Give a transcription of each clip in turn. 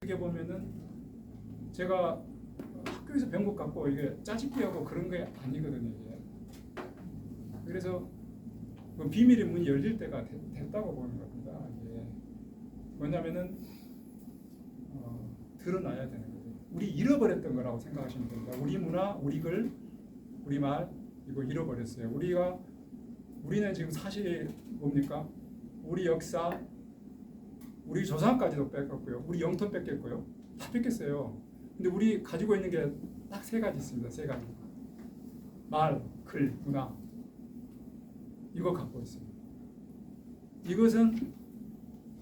어떻게 보면은 제가 학교에서 배운 것 같고 이게 짜집기하고 그런 게 아니거든요. 이게. 그래서 그 비밀의 문이 열릴 때가 됐다고 보는 겁니다. 이게 뭐냐면은 드러나야 되는 거죠. 우리 잃어버렸던 거라고 생각하시면 됩니다. 우리 문화, 우리 글, 우리 말 이거 잃어버렸어요. 우리는 지금 사실이 뭡니까? 우리 역사, 우리 조상까지도 뺏겼고요. 우리 영토 뺏겼고요. 다 뺏겼어요. 근데 우리 가지고 있는 게 딱 세 가지 있습니다. 세 가지. 말, 글, 문화. 이거 갖고 있습니다. 이것은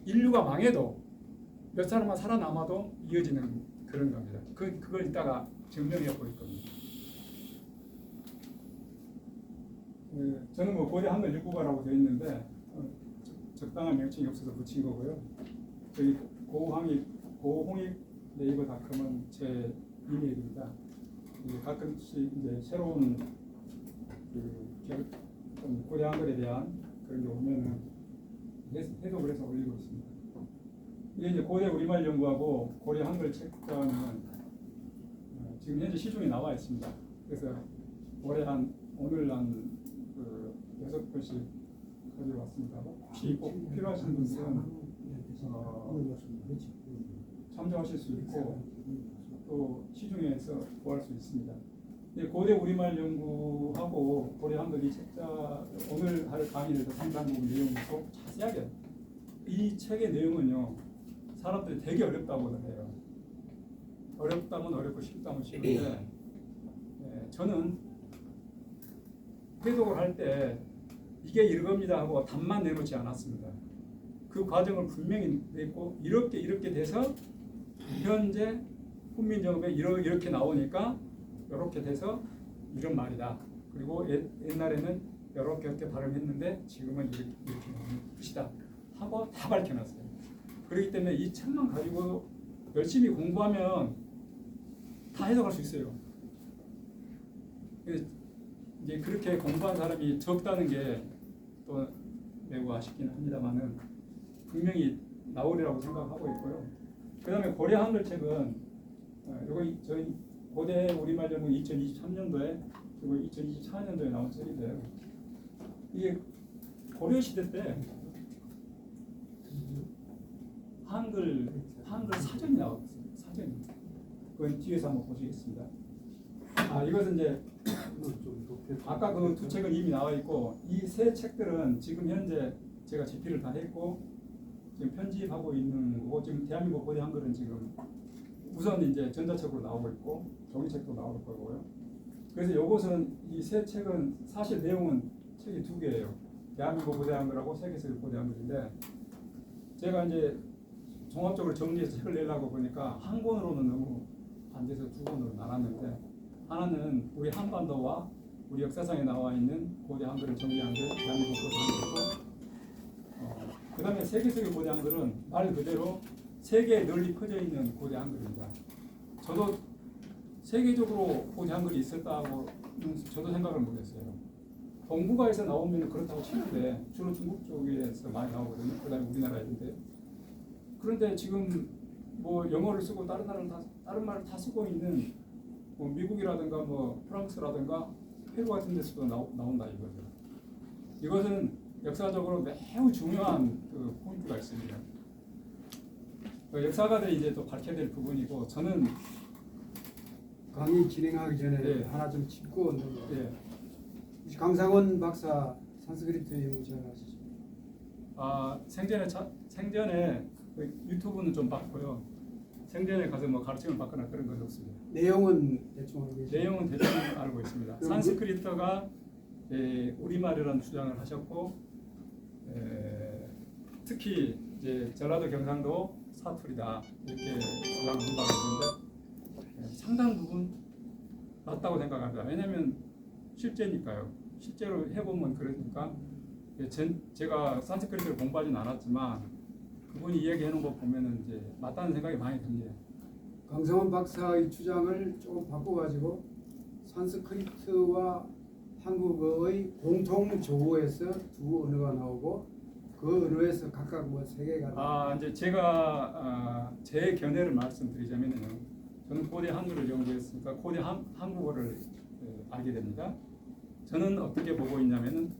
인류가 망해도 몇 사람만 살아남아도 이어지는 그런 겁니다. 그걸 이따가 증명해 볼 겁니다. 저는 뭐 고대 한글 육국어라고 되어 있는데 적당한 명칭이 없어서 붙인 거고요. 저희 고홍익 네이버닷컴은 제 이메일입니다. 가끔씩 이제 새로운 고대 한글에 대한 그런 게 오면은 해석을 해서 올리고 있습니다. 이게 이제 고대 우리말 연구하고 고대 한글 책자는 지금 현재 시중에 나와 있습니다. 그래서 오늘 한 6권씩 가져왔습니다. 혹시 꼭 필요하신 분들은 참조하실 수 있고 또 시중에서 구할 수 있습니다. 고대 우리말 연구하고 고대 한글 이 책자 오늘 할 강의에서 상당 부분 내용이 꼭 자세하게 이 책의 내용은요 사람들이 되게 어렵다고 해요. 어렵다면 어렵고 쉽다면 쉬운데 저는 해독을 할 때 이게 이겁니다 하고 답만 내놓지 않았습니다. 그 과정을 분명히 냈고 이렇게 돼서 현재 훈민정음에 이렇게 나오니까 이렇게 돼서 이런 말이다. 그리고 옛날에는 이렇게 발음했는데 지금은 이렇게 나오는 뜻이다 하고 다 밝혀놨어요. 그렇기 때문에 이 책만 가지고 열심히 공부하면 다 해석할 수 있어요. 이제 그렇게 공부한 사람이 적다는 게 또 매우 아쉽긴 합니다만은 분명히 나오리라고 생각하고 있고요. 그 다음에 고대 한글 책은 이거 저희 고대 우리말 연구 2023년도에 그리고 2024년도에 나온 책인데요. 이게 고려 시대 때 한글 사전이 나왔어요. 사전이. 그건 뒤에서 한번 보시겠습니다. 이것은 이제 아까 그 두 책은 이미 나와 있고 이 세 책들은 지금 현재 제가 집필을 다 했고 지금 편집하고 있는 거고 지금 대한민국 고대 한글은 지금 우선 이제 전자책으로 나오고 있고 종이책도 나올 거고요. 그래서 이것은 이 세 책은 사실 내용은 책이 두 개예요. 대한민국 고대 한글하고 세계서 고대 한글인데 제가 이제 종합적으로 정리해서 책을 내려고 보니까 한 권으로는 너무 안 돼서 두 권으로 나눴는데 하나는 우리 한반도와 우리 역사상에 나와 있는 고대 한글을 정리한 게 대한민국 고대 한글이고 그 다음에 세계적인 고대 한글은 말 그대로 세계에 널리 퍼져 있는 고대 한글입니다. 저도 세계적으로 고대 한글이 있었다고 저도 생각을 못했어요. 동북아에서 나오면 그렇다고 치는데 주로 중국 쪽에서 많이 나오거든요. 그 다음에 우리나라인데 그런데 지금 뭐 영어를 쓰고 다른 말을 다 쓰고 있는 뭐 미국이라든가 뭐 프랑스라든가 페루 같은 데서도 나온다 이거죠. 이것은 역사적으로 매우 중요한 그 포인트가 있습니다. 역사가들이 이제 또 밝혀야 될 부분이고 저는 강의 진행하기 전에 하나 좀 짚고 네. 강상원 박사 산스크리트 연구 잘 하시죠? 생전에 그 유튜브는 좀 봤고요. 생전에 가서 뭐 가르침을 받거나 그런 건 없습니다. 내용은 대충 알고 계시죠? 내용은 대충 알고 있습니다. 산스크리트가 우리말이라는 주장을 하셨고 특히 이제 전라도 경상도 사투리다 이렇게 주장을 한다고 했는데 상당 부분 맞다고 생각합니다. 왜냐하면 실제니까요. 실제로 해보면 그러니까 제가 산스크리트를 공부하진 않았지만 그분이 이야기해놓은 거 보면은 이제 맞다는 생각이 많이 듭니다. 강상원 박사의 주장을 조금 바꿔가지고 산스크리트와 한국어의 공통 조어에서 두 언어가 나오고 그 의뢰에서 각각 뭐 세 개가 이제 제가 제 견해를 말씀드리자면요. 저는 고대 한글을 연구했으니까 고대 한국어를 알게 됩니다. 저는 어떻게 보고 있냐면은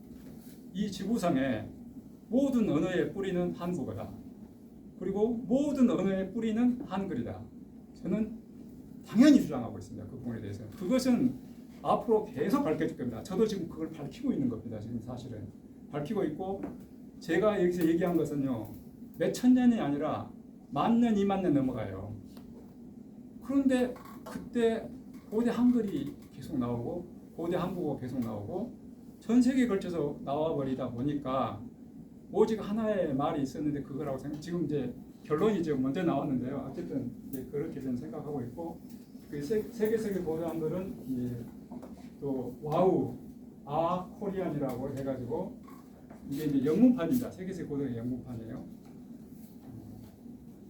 이 지구상에 모든 언어의 뿌리는 한국어다. 그리고 모든 언어의 뿌리는 한글이다. 저는 당연히 주장하고 있습니다. 그 부분에 대해서는. 그것은 앞으로 계속 밝혀질 겁니다. 저도 지금 그걸 밝히고 있는 겁니다. 지금 사실은 밝히고 있고, 제가 여기서 얘기한 것은요, 몇 천 년이 아니라 만 년, 2만 년 넘어가요. 그런데 그때 고대 한글이 계속 나오고 고대 한국어 계속 나오고 전 세계에 걸쳐서 나와버리다 보니까 오직 하나의 말이 있었는데 그거라고 지금 이제 결론이 지금 먼저 나왔는데요. 어쨌든 이제 그렇게 저는 생각하고 있고, 그 세계적인 고대 한글은 또 와우 코리안이라고 해가지고 이게 이제 영문판입니다. 세계적 고대 영문판이에요.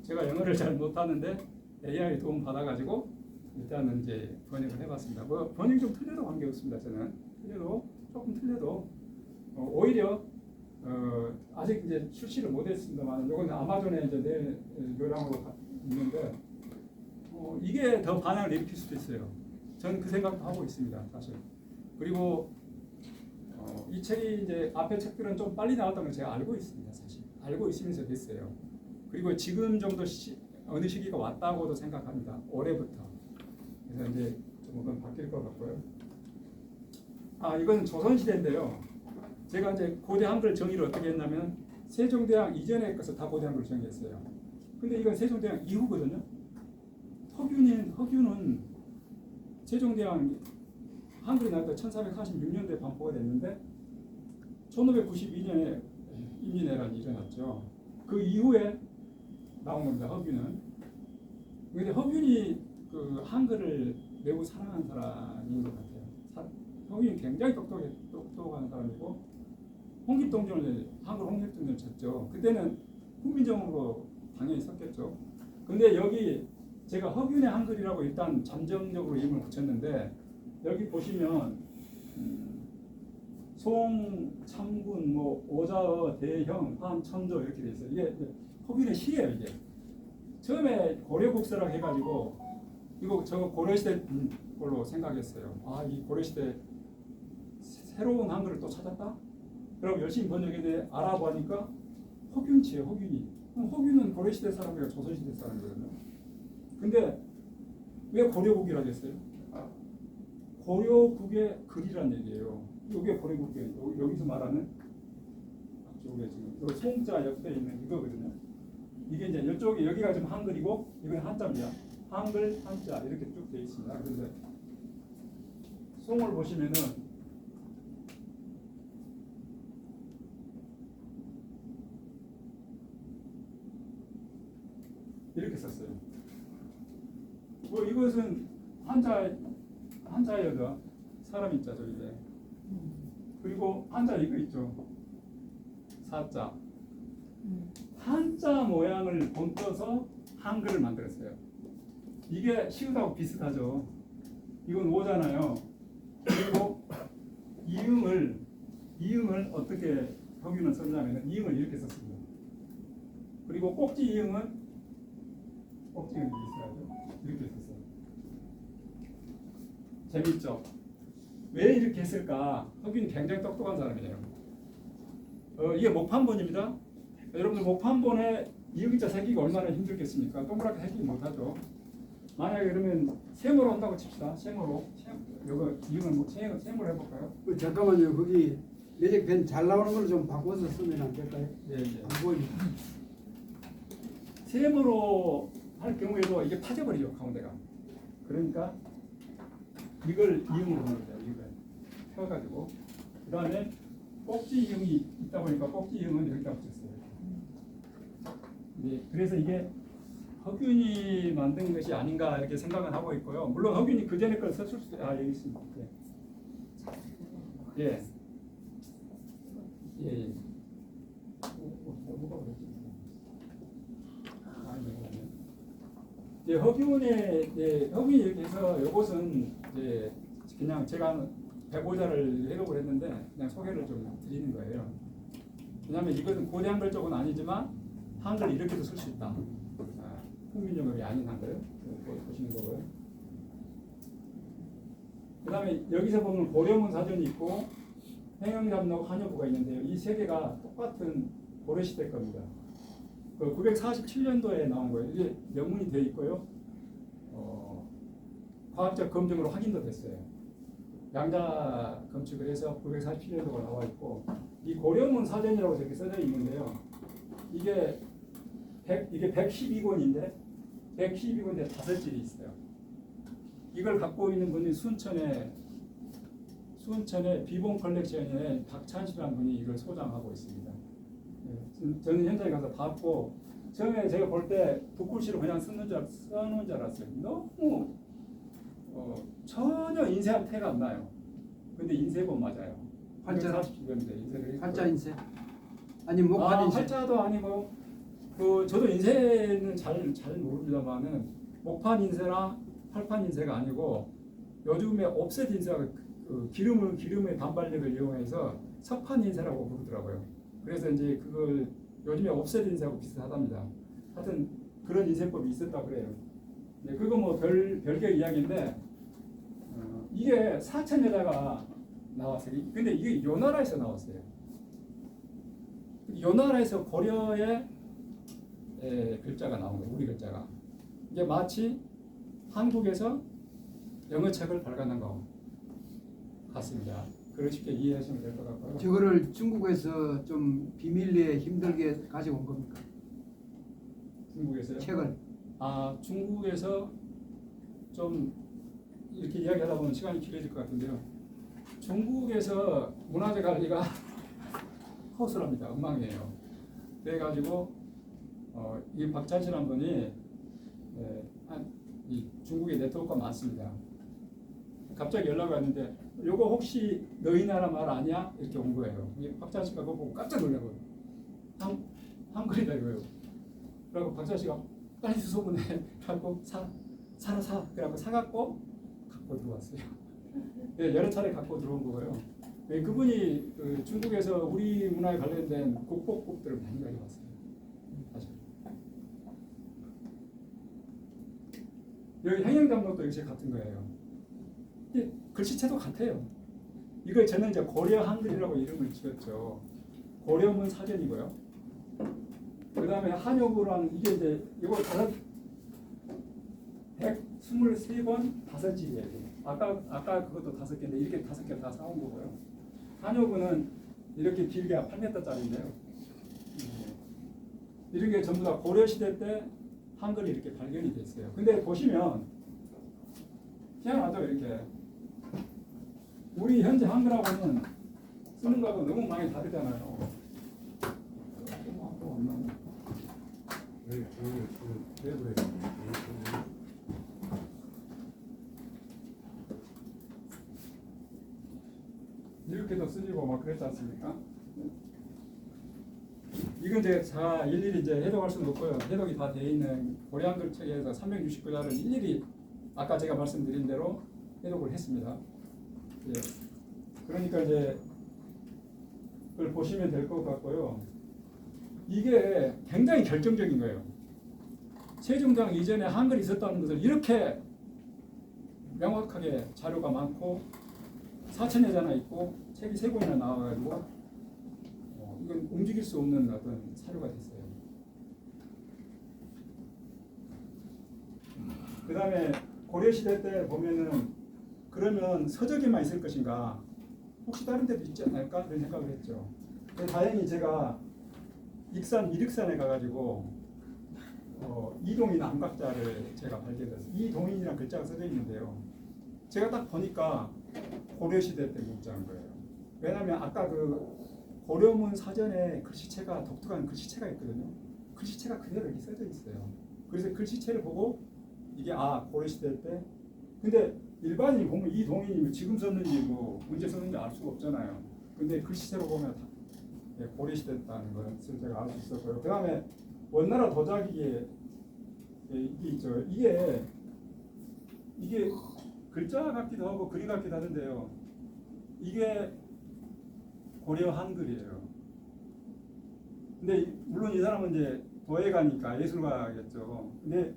제가 영어를 잘 못하는데 AI 도움 받아가지고 일단은 이제 번역을 해봤습니다. 뭐 번역 좀 틀려도 관계없습니다. 저는 조금 틀려도 오히려 아직 이제 출시를 못했습니다만 이건 아마존에 이제 내 요량으로 있는데 이게 더 반향을 일으킬 수도 있어요. 저는 그 생각도 하고 있습니다. 사실. 그리고 이 책이 이제 앞에 책들은 좀 빨리 나왔다는 걸 제가 알고 있습니다. 사실 알고 있으면서 됐어요. 그리고 지금 정도 어느 시기가 왔다고도 생각합니다. 올해부터. 그래서 이제 조금 바뀔 것 같고요. 이건 조선시대인데요. 제가 이제 고대 한글 정의를 어떻게 했냐면 세종대왕 이전의 것을 다 고대 한글 정의했어요. 근데 이건 세종대왕 이후거든요. 허균은 세종대왕 한글이 나올 때 1446년도에 반포가 됐는데 1592년에 임진왜란이 일어났죠. 그 이후에 나온 겁니다. 허균은. 근데 허균이 그 한글을 매우 사랑하는 사람인 것 같아요. 허균이 굉장히 똑똑한 사람이고 홍길동전을 한글 홍길동전을 쳤죠. 그때는 훈민정음으로 당연히 섞였죠. 근데 여기 제가 허균의 한글이라고 일단 잠정적으로 이름을 붙였는데 여기 보시면 송, 참군, 뭐 오자어, 대형, 한, 천조 이렇게 돼 있어요. 이게 허균의 시예요. 이게 처음에 고려국서라고 해가지고 이거 저 고려시대 걸로 생각했어요. 이 고려시대 새로운 한글을 또 찾았다? 그럼 열심히 번역했는데 알아보니까 허균치예요. 허균이. 허균은 고려시대 사람이고 조선시대 사람이거든요. 근데 왜 고려국이라고 했어요? 고려국의 글이란 얘기예요. 이게 고려국이에요. 여기서 말하는 저게 지금 여기 송자 옆에 있는 이거거든요. 이게 이제 이쪽이 여기가 지금 한글이고 이건 한자입니다. 한글, 한자 이렇게 쭉 되어 있습니다. 그런데 송을 보시면은 이렇게 썼어요. 뭐 이것은 한자여도 사람 인자죠 이제. 그리고 한자 이거 있죠. 사자. 한자 모양을 본떠서 한글을 만들었어요. 이게 시우다고 비슷하죠. 이건 오잖아요. 그리고 이응을 어떻게 허균은 썼냐면 이응을 이렇게 썼습니다. 그리고 꼭지 이응은 꼭지가 이렇게 있어야죠. 이렇게 썼어요. 재밌죠? 왜 이렇게 했을까? 허균이 굉장히 똑똑한 사람이에요. 이게 목판본입니다. 여러분들 목판본에 이응자 새기가 얼마나 힘들겠습니까? 동그랗게 새기지 못하죠. 만약에 그러면 세모로 한다고 칩시다. 세모로. 이거 이응을 뭐 세모로 해볼까요? 잠깐만요. 거기 매직 펜 잘 나오는 걸로 좀 바꿔서 쓰면 안 될까요? 네. 안 보이니까. 세모로 할 경우에도 이게 파져버리죠. 가운데가. 그러니까 이걸 이응으로 하는 거죠. 이걸 펴가지고 그 다음에 꼭지 이응이 있다 보니까 꼭지 이응은 여기다 붙였어요. 네, 그래서 이게 허균이 만든 것이 아닌가 이렇게 생각은 하고 있고요. 물론 허균이 그 전에 걸 썼을 수도 여기 있습니다. 예. 예. 허균이 이렇게 해서 이것은 이제 그냥 제가 배보자를 해독을 했는데 그냥 소개를 좀 드리는 거예요. 왜냐하면 이것은 고대 한글 쪽은 아니지만 한글 이렇게도 쓸 수 있다. 훈민정음이 아닌 한글 보시는 거고요. 그 다음에 여기서 보면 고려문 사전이 있고 행영잡록 한여부가 있는데요. 이 세 개가 똑같은 고려시대 겁니다. 947년도에 나온 거예요. 이게 명문이 되어 있고요. 과학적 검증으로 확인도 됐어요. 양자 검측을 해서 947년도가 나와 있고 이 고려문 사전이라고 저렇게 써져 있는데요. 이게 112권인데 112권인데 5질이 있어요. 이걸 갖고 있는 분이 순천의 비본 컬렉션의 박찬수라는 분이 이걸 소장하고 있습니다. 저는 현장에 가서 봤고 처음에 제가 볼 때 붓글씨로 그냥 써놓은 줄 알았어요. 너무 전혀 인쇄한 태가 안 나요. 근데 인쇄본 맞아요. 활자 47년대 인쇄를 활자 인쇄 아니 목판 인쇄 활자도 아니고 저도 인쇄는 잘 모릅니다만은 목판 인쇄나 활판 인쇄가 아니고 요즘에 옵셋 인쇄가 기름의 반발력을 이용해서 석판 인쇄라고 부르더라고요. 그래서 이제 그걸 요즘에 옵셋 인쇄하고 비슷하답니다. 하여튼 그런 인쇄법이 있었다 그래요. 네, 그거 뭐 별개 이야기인데 이게 사천여자가 나왔어요. 근데 이게 요나라에서 나왔어요. 요나라에서 고려의 글자가 나온 거예요. 우리 글자가. 이게 마치 한국에서 영어책을 발간한 거 같습니다. 그걸 쉽게 이해하시면 될 것 같고요. 저거를 중국에서 좀 비밀리에 힘들게 가지고 온 겁니까? 중국에서요? 책을 중국에서 좀 이렇게 이야기하다 보면 시간이 길어질 것 같은데요. 중국에서 문화재 관리가 허술합니다. 엉망이에요. 그래가지고 이 박찬실한 분이 이 중국에 네트워크가 많습니다. 갑자기 연락이 왔는데 요거 혹시 너희 나라 말 아니야? 이렇게 온 거예요. 박찬실가 그거 보고 깜짝 놀라고요. 한글이다 이거예요. 그리고 박찬실가 빨리 주소 보내 하고 사. 그래갖고 사갖고 갖고 들어왔어요. 네, 여러 차례 갖고 들어온 거고요. 네, 그분이 중국에서 우리 문화에 관련된 국보급들을 많이 가져왔어요. 사실. 여기 행영잡록도 역시 같은 거예요. 글씨체도 같아요. 이걸 저는 이제 고려 한글이라고 이름을 지었죠. 고려문 사전이고요. 그 다음에 한여부랑 이게 이제 이거 123권 5질이에요. 아까 그것도 5개인데 이렇게 5개 다 사온 거고요. 한여부는 이렇게 길게 8m짜리인데요. 이런 게 전부 다 고려 시대 때 한글이 이렇게 발견이 됐어요. 근데 보시면 희한하죠 이렇게. 우리 현재 한글하고는 쓰는 거하고 너무 많이 다르잖아요. 이렇게도 쓰지고 막 그랬지 않습니까? 이건 이제 일일이 이제 해독할 수는 없고요. 해독이 다 되어 있는 고려 한글 책에서 369자를 일일이 아까 제가 말씀드린 대로 해독을 했습니다. 예. 그러니까 이제 그걸 보시면 될 것 같고요. 이게 굉장히 결정적인 거예요. 세종대왕 이전에 한글이 있었다는 것을 이렇게 명확하게 자료가 많고 사천여자나 있고 책이 3권이나 나와가지고 이건 움직일 수 없는 어떤 사료가 됐어요. 그 다음에 고려시대 때 보면은 그러면 서적에만 있을 것인가 혹시 다른 데도 있지 않을까 그런 생각을 했죠. 다행히 제가 익산 미륵산에 가가지고 이동인 암각자를 제가 발견했어요. 이동인이라는 글자가 써져 있는데요. 제가 딱 보니까 고려시대 때 문자인 거예요. 왜냐하면 아까 그 고려문 사전에 글씨체가 독특한 글씨체가 있거든요. 글씨체가 그대로 이렇게 써져 있어요. 그래서 글씨체를 보고 이게 고려시대 때. 근데 일반인이 보면 이 동인이 지금 썼는지 뭐 언제 썼는지 알 수가 없잖아요. 근데 글씨체로 보면 다 고려시대였다는 것을 제가 알 수 있었고요. 그 다음에 원나라 도자기에 이게 있죠. 이게 글자 같기도 하고 그림 같기도 하는데요. 이게 고려 한글이에요. 근데 물론 이 사람은 이제 도예가니까 예술가겠죠. 근데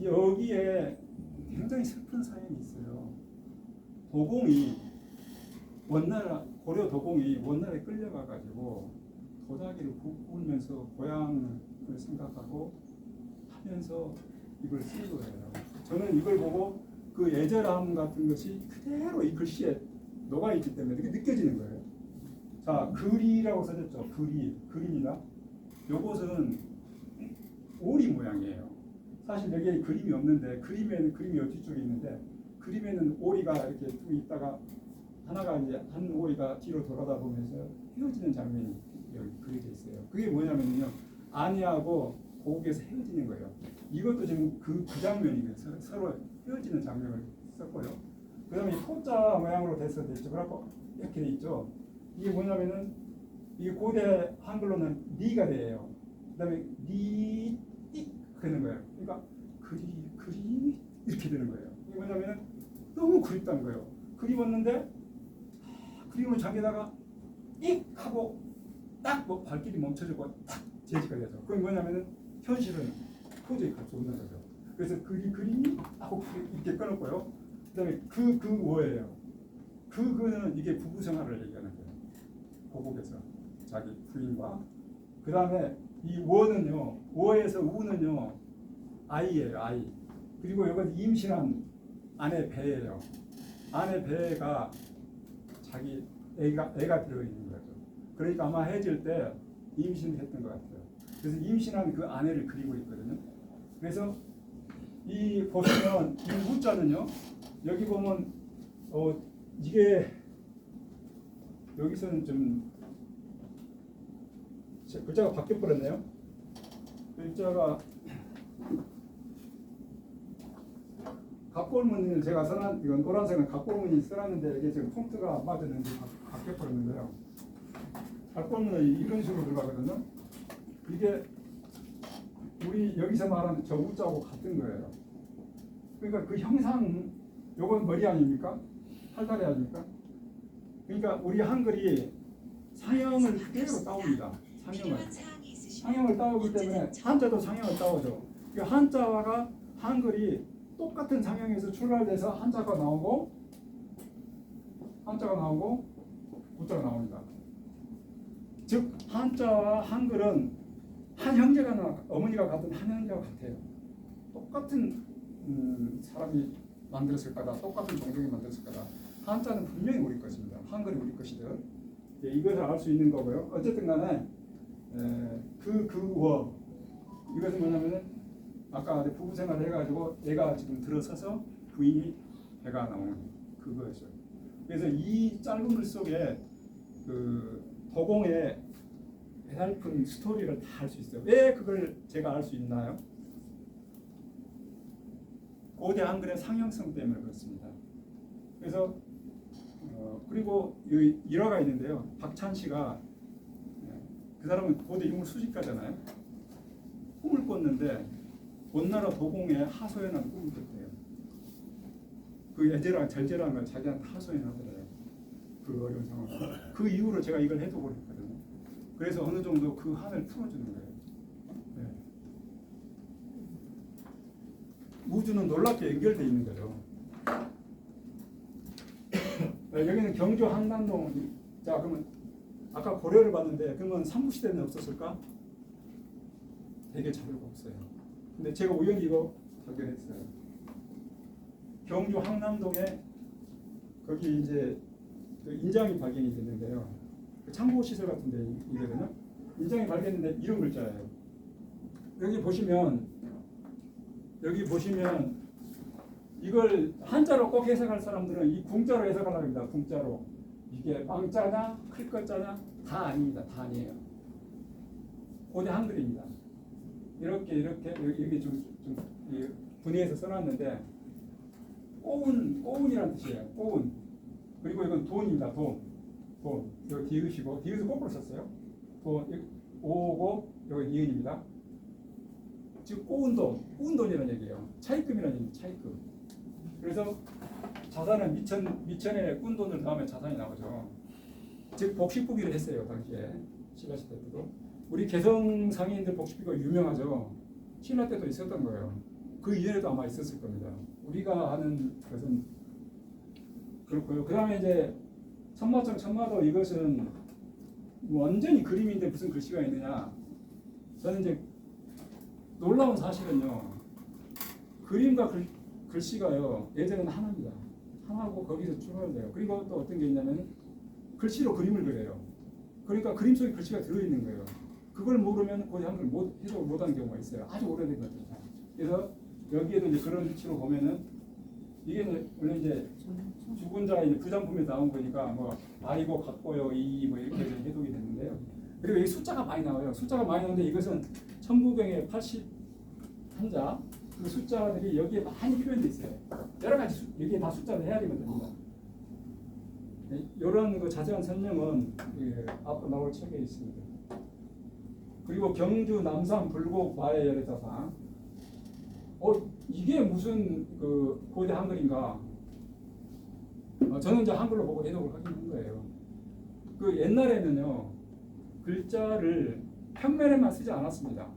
여기에 굉장히 슬픈 사연이 있어요. 도공이 원나라 고려 도공이 원나라에 끌려가 가지고 도자기를 구우면서 고향을 생각하고 하면서 이걸 쓴 거예요. 저는 이걸 보고 그 애절함 같은 것이 그대로 이 글씨에 녹아 있기 때문에 이렇게 느껴지는 거예요. 자, 글이라고 써졌죠. 글입니다. 요것은 오리 모양이에요. 사실 여기에 그림이 없는데 그림에는 그림이 뒤쪽에 있는데 그림에는 오리가 이렇게 쭉 있다가 하나가 이제 한 오리가 뒤로 돌아다 보면서 헤어지는 장면이 여기 그려져 있어요. 그게 뭐냐면요, 아내하고 고국에서 헤어지는 거예요. 이것도 지금 그 장면이에요. 서로 헤어지는 장면을 썼고요. 그다음에 토자 모양으로 돼서 됐죠. 그래갖고 이렇게 돼 있죠. 이게 뭐냐면은 이 고대 한글로는 리가 돼요. 그다음에 리 되는 거예요. 그러니까 그리 이렇게 되는 거예요. 이게 뭐냐면은 너무 그립다는 거예요. 그리웠는데 그림을 자기다가 익 하고 딱 뭐 발길이 멈춰지고 딱 제지가 되죠. 그게 뭐냐면은 현실은 도저히 갈 수 없는 거죠. 그래서 그림이 하고 이렇게 끊었고요. 그다음에 뭐예요? 그는 이게 부부 생활을 얘기하는 거예요. 고국에서 자기 부인과 그다음에 이 워는요, 워에서 우는요, 아이예요, 아이. 그리고 이건 임신한 아내 배예요. 아내 배가 자기 애가 들어있는 거죠. 그러니까 아마 해질 때 임신했던 것 같아요. 그래서 임신한 그 아내를 그리고 있거든요. 그래서 이 보시면 이 우자는요, 여기 보면 이게 여기서는 좀 글자가 바뀌어 버렸네요. 글자가 각골문을 제가 써놨, 이건 노란색은 각골문이 써놨는데 이게 지금 폰트가 안 맞았는데 바뀌어 버렸는데요. 각골문은 이런 식으로 들어가거든요. 이게 우리 여기서 말하는 저 우자하고 같은 거예요. 그러니까 그 형상, 요건 머리 아닙니까? 팔다리 아닙니까? 그러니까 우리 한글이 상형을 그대로 따옵니다. 상형을 따오기 때문에 한자도 상형을 따오죠. 그 한자가 한글이 똑같은 상형에서 출발돼서 한자가 나오고 구자가 나옵니다. 즉 한자와 한글은 한 형제가 어머니가 같은 한 형제가 같아요. 똑같은 사람이 만들었을 거다. 똑같은 종족이 만들었을 거다. 한자는 분명히 우리 것입니다. 한글이 우리 것이든 이것을 알 수 있는 거고요. 어쨌든 간에 이것은 뭐냐면은 아까 부부 생활을 해가지고 애가 지금 들어서서 부인이 배가 나오는 그거였어요. 그래서 이 짧은 글 속에 그 도공의 배달픈 스토리를 다 알 수 있어요. 왜 그걸 제가 알 수 있나요? 고대 한글의 상형성 때문에 그렇습니다. 그래서 그리고 여기 일화가 있는데요. 박찬 씨가 그 사람은 고대 유물 수집가잖아요. 꿈을 꿨는데 원나라 도공의 하소연한 꿈을 꿨대요. 그 애절한 절절한 걸 자기한테 하소연하더래요. 그 어려운 상황. 그 이후로 제가 이걸 해독을 했거든요. 그래서 어느 정도 그 한을 풀어주는 거예요. 네. 우주는 놀랍게 연결되어 있는 거죠. 여기는 경주 한남동. 자, 그러면 아까 고려를 봤는데 그러면 삼국시대는 없었을까? 되게 자료가 없어요. 근데 제가 우연히 이거 발견했어요. 경주 한남동에 거기 이제 그 인장이 발견이 됐는데요. 그 참고 시설 같은 데이거든요. 인장이 발견됐는데 이런 글자예요. 여기 보시면 이걸 한자로 꼭 해석할 사람들은 이 궁자로 해석하려고 합니다. 궁자로. 이게 망자나 클 것자나 다 아닙니다. 다 아니에요. 고대 한글입니다. 이렇게 여기 좀 분해해서 써놨는데 꼬운이라는 뜻이에요. 꼬운. 그리고 이건 돈입니다. 돈. 여기 디귿이고 디귿을 거꾸로 썼어요. 돈 오고 여기 니은입니다. 즉 꼬운돈이라는 얘기예요. 차입금이라는 얘기. 차입금. 그래서 자산은 미천에 꾼돈을 더하면 자산이 나오죠. 즉 복식부기를 했어요. 당시에 신라시대 때도. 우리 개성 상인들 복식비가 유명하죠. 신라 때도 있었던 거예요. 그 이전에도 아마 있었을 겁니다. 우리가 아는 것은 그렇고요. 그 다음에 이제 천마청 천마도 이것은 완전히 그림인데 무슨 글씨가 있느냐. 저는 이제 놀라운 사실은요. 그림과 글씨가요. 예전에는 하나입니다. 하나고 거기서 출발돼요. 그리고 또 어떤 게 있냐면 글씨로 그림을 그려요. 그러니까 그림 속에 글씨가 들어있는 거예요. 그걸 모르면 거의 한글 해석을 못하는 경우가 있어요. 아주 오래된 것들. 그래서 여기에도 이제 그런 위치로 보면은 이게 원래 이제 죽은 자 이제 부장품에 나온 거니까 뭐 아이고 같고요 이 뭐 이렇게 해석이 됐는데요. 그리고 여기 숫자가 많이 나와요. 숫자가 많이 나오는데 이것은 천부경의 81자 그 숫자들이 여기에 많이 표현되어 있어요. 여러 가지 여기에 다 숫자를 헤아리면 됩니다. 이런 그 자세한 설명은 앞으로 나올 책에 있습니다. 그리고 경주 남산 불곡 마의 열애사상. 이게 무슨 그 고대 한글인가? 저는 이제 한글로 보고 해석을 하긴 한 거예요. 그 옛날에는요 글자를 평면에만 쓰지 않았습니다.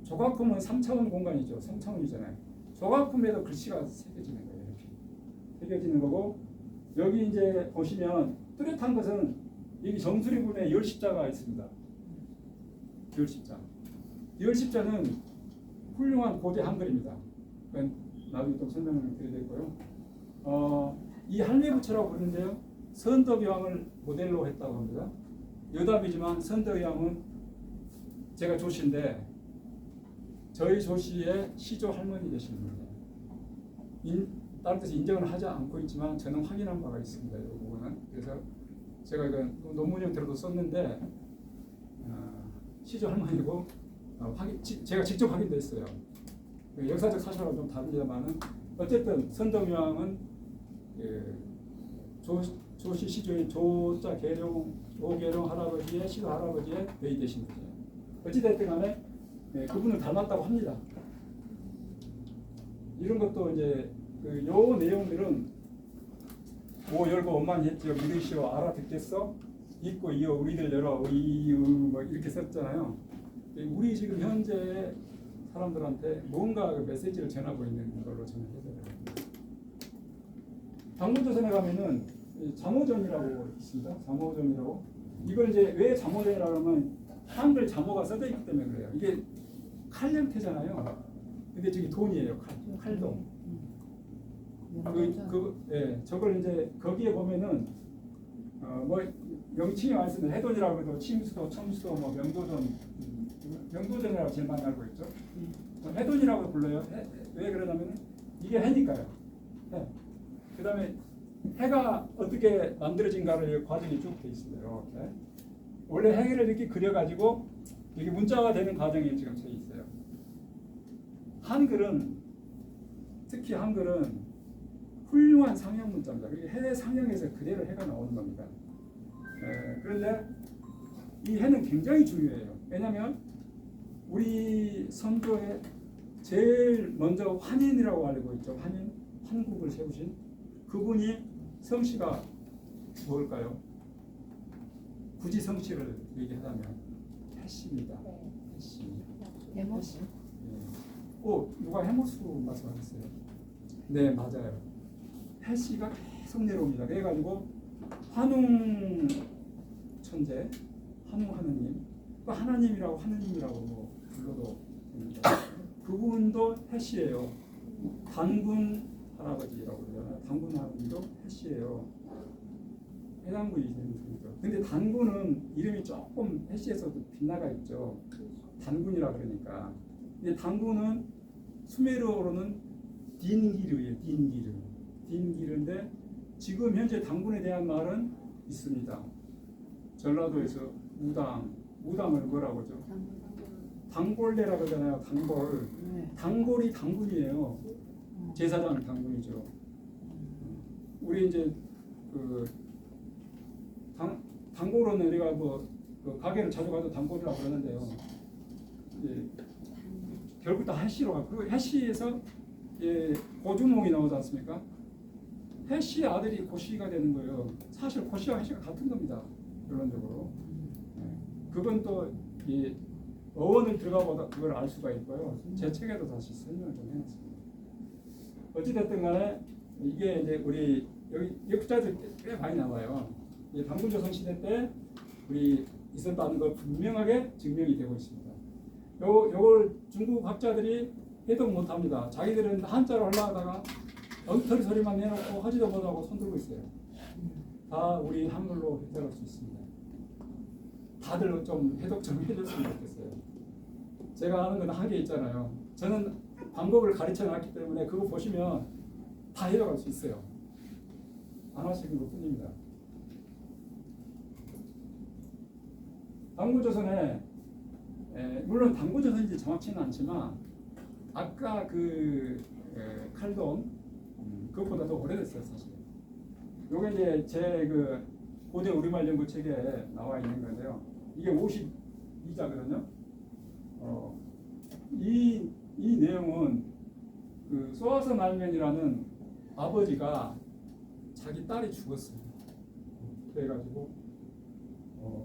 조각품은 3차원 공간이죠. 3차원이잖아요. 조각품에도 글씨가 새겨지는 거예요. 이렇게 새겨지는 거고 여기 이제 보시면 뚜렷한 것은 여기 정수리분에 열십자가 있습니다. 열십자. 열십자는 훌륭한 고대 한글입니다. 나중에 또 설명을 드리겠고요. 이 할매부처라고 부르는데요. 선덕여왕을 모델로 했다고 합니다. 여답이지만 선덕여왕은 제가 조씨인데 저희 조씨의 시조 할머니 되시는 분이에요. 다른 데서 인정을 하지 않고 있지만 저는 확인한 바가 있습니다. 이 부분은. 그래서 제가 이건 논문 형태로도 썼는데 시조 할머니고 제가 직접 확인도 했어요. 역사적 사실하고 좀 다릅니다만은 어쨌든 선덕여왕은 조씨 시조인 조자 계룡 조계룡 할아버지의 시조 할아버지의 베이 되신 거죠. 어찌됐든 간에 그분을 닮았다고 합니다. 이런 것도 이제 요 내용들은 오 열고 엄만 했지요 믿으시오 알아듣겠어 있고 이어 우리들 열어 이유 뭐 이렇게 썼잖아요. 우리 지금 현재 사람들한테 뭔가 그 메시지를 전하고 있는 걸로 저는 해석을 합니다. 당군조선에 가면은 잠오전이라고 있습니다. 잠오전이라고. 이걸 이제 왜 잠오전이라고 하면 한글 잠오가 써져 있기 때문에 그래요. 이게 칼 형태잖아요. 근데 저기 돈이에요. 칼도. 저걸 이제 거기에 보면은 뭐 명칭이 많이 쓰는 해돈이라고 해도 침수도, 첨수도, 뭐 명도전이라고 제일 많이 알고 있죠. 해돈이라고 불러요. 왜 그러냐면 이게 해니까요. 해. 그다음에 해가 어떻게 만들어진가를 과정이 쭉 돼 있습니다. 이렇게. 원래 해를 이렇게 그려가지고 이게 문자가 되는 과정이 지금 돼 있어요. 한글은 특히 한글은 훌륭한 상형 문자입니다. 해 상형에서 그대로 해가 나오는 겁니다. 그런데 이 해는 굉장히 중요해요. 왜냐하면 우리 선조의 제일 먼저 환인이라고 알고 있죠. 한국을 세우신 그분이 성씨가 뭘까요? 굳이 성씨를 얘기하자면 해씨입니다. 해씨. 해모수. 누가 해모수 말씀하셨어요? 네, 맞아요. 해씨가 계속 내려옵니다. 그래가지고 환웅 천재, 환웅 하느님, 그 하나님이라고 하느님이라고 불러도 됩니다. 그분도 해씨예요. 단군 할아버지라고 그러잖아요. 단군 할아버지도 해씨예요. 해당군이 되는 분이죠. 근데 단군은 이름이 조금 해씨에서도 빗나가 있죠. 단군이라 그러니까. 근데 단군은 수메르어로는 딘기르예요. 딘기르인데 지금 현재 단군에 대한 말은 있습니다. 전라도에서 무당을 뭐라고 하죠? 단골레라고 하잖아요. 단골. 단골이 단군이에요. 제사장 단군이죠. 우리 이제 그 단골은 우리가 그 가게를 자주 가도 단골이라고 그러는데요. 결국 다 해시로 가고 그리고 해시에서 고주몽이 나오지 않습니까? 해시의 아들이 고시가 되는 거예요. 사실 고시와 해시가 같은 겁니다. 결론적으로. 그건 또 이 어원을 들어가보다 그걸 알 수가 있고요. 제 책에도 다시 설명을 좀 해놨습니다. 어찌됐든 간에 이게 이제 우리 여기 역사들 꽤 많이 나와요. 이 단군조선 시대 때 우리 있었다는 걸 분명하게 증명이 되고 있습니다. 요걸 중국 학자들이 해독 못합니다. 자기들은 한자로 하려다가 엉터리 소리만 내놓고 하지도 못하고 손들고 있어요. 다 우리 한글로 해결할 수 있습니다. 다들 좀 해독 좀 해줬으면 좋겠어요. 제가 하는 건 한계 있잖아요. 저는 방법을 가르쳐 놨기 때문에 그거 보시면 다 해결할 수 있어요. 안 하시는 것 뿐입니다. 단군조선에 물론 단군조선인지 정확치는 않지만 아까 그 칼동 그것보다 더 오래됐어요 사실. 요게 이제 제 그 고대 우리말 연구 책에 나와 있는 건데요. 이게 52자거든요. 이 내용은 그 소아선 알면이라는 아버지가 자기 딸이 죽었어요. 그래가지고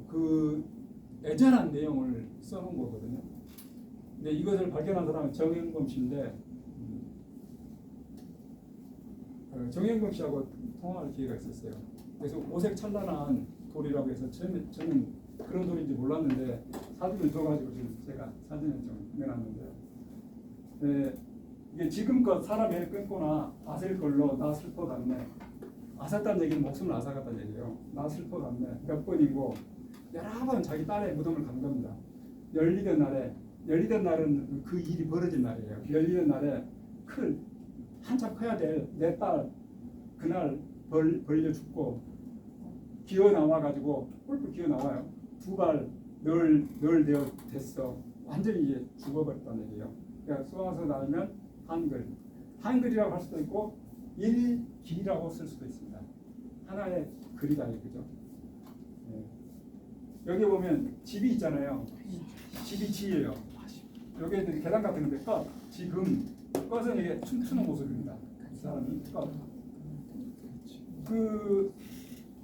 그 애절한 내용을 써놓은 거거든요. 근데 이것을 발견한 사람은 정영검 씨인데 정영검 씨하고 통화할 기회가 있었어요. 그래서 오색 찬란한 돌이라고 해서 저는 그런 돌인지 몰랐는데 사진을 줘가지고 지금 제가 사진을 좀 내놨는데요. 이게 지금껏 사람 애를 끊거나 아셀 걸로 나 슬퍼갔네. 아팠다는 얘기는 목숨을 앗아갔다는 얘기예요. 나 슬퍼갔네. 몇 번이고 여러 번 자기 딸의 무덤을 간 겁니다. 열리던 날은 그 일이 벌어진 날이에요. 열리던 날에 한참 커야 될 내 딸 그날 벌려 죽고 기어 나와가지고 뿔뿔 기어 나와요. 두 발 널 되어 됐어. 완전히 이제 죽어버렸다는 얘기예요. 그러니까 쏘아서 나오면 한글이라고 할 수도 있고 일길이라고 쓸 수도 있습니다. 하나의 글이다 이거죠. 여기 보면 집이 있잖아요. 집이 지예요. 여기에 계단 같은 건데 지금 껏은 이게 춤추는 모습입니다. 이 사람이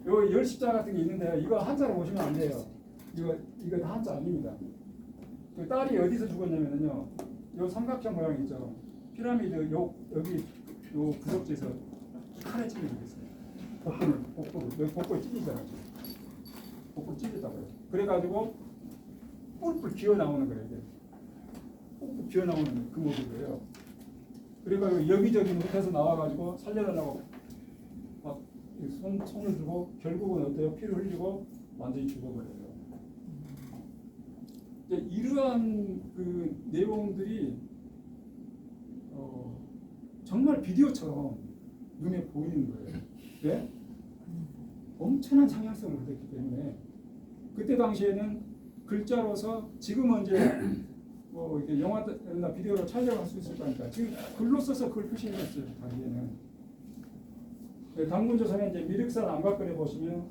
요 열십자 같은 게 있는데 이거 한자로 보시면 안 돼요. 이거 다 한자 아닙니다. 그 딸이 어디서 죽었냐면요. 요 삼각형 모양 있죠. 피라미드 여기 요 구석지에서 칼에 찔려 죽겠어요. 복부를 찔리잖아요. 복부 찔렸다고요. 그래가지고 뿔뿔 기어 나오는 거예요. 이게. 뿔뿔 기어 나오는 그 모습이에요. 그리고 여기저기 못해서 나와가지고 살려달라고 막 손을 주고 결국은 어때요? 피를 흘리고 완전히 죽어버려요. 이러한 그 내용들이 정말 비디오처럼 눈에 보이는 거예요. 왜? 엄청난 상향성을 거뒀기 때문에 그때 당시에는 글자로서 지금은 이제 뭐 이렇게 영화나 비디오로 촬영할 수 있을 거니까 지금 글로 써서 그걸 표시했어요. 당시에는. 단군조선에 이제 미륵산 안각글에 보시면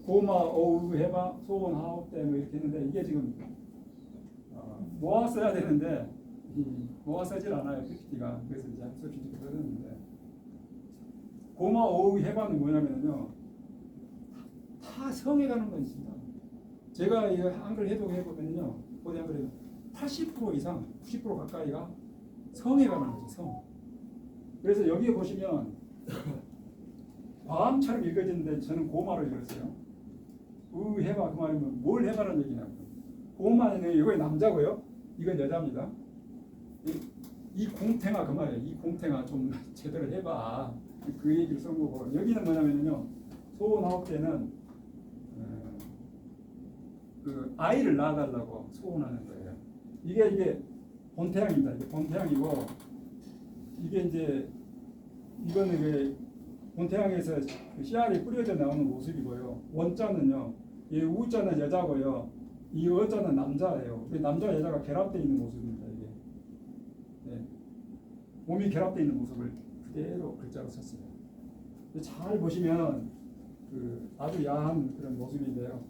고마 어우 해봐 소원 하옵대 뭐 이렇게 했는데 이게 지금 모아 써야 되는데 모아 쓰질 않아요. PPT가. 그래서 이제 학습 PPT 써졌는데 고마 어우 해봐는 뭐냐면요. 다 성에 가는 거 있습니다. 제가 이 한글 해독해보면요. 고대 한글 80% 이상, 90% 가까이가 성에 가는 거죠. 성. 그래서 여기에 보시면 과음처럼 읽어지는데 저는 고마로 읽었어요. 해봐 그 말이면 뭘 해봐라는 얘기냐고. 고마는 이거 남자고요. 이건 여자입니다. 이 공탱아 그 말이에요. 이 공탱아 좀 제대로 해봐. 그 얘기를 쓴 거고 여기는 뭐냐면요. 소원하옵 때는 그 아이를 낳아달라고 소원하는 거예요. 이게 본태양입니다. 이게 본태양이고 이게 이제 이거는 그 본태양에서 그 씨알이 뿌려져 나오는 모습이고요. 원자는요. 이 우자는 여자고요. 이 어자는 남자예요. 남자와 여자가 결합되어 있는 모습입니다. 이게 몸이 결합되어 있는 모습을 그대로 글자로 썼어요. 잘 보시면 그 아주 야한 그런 모습인데요.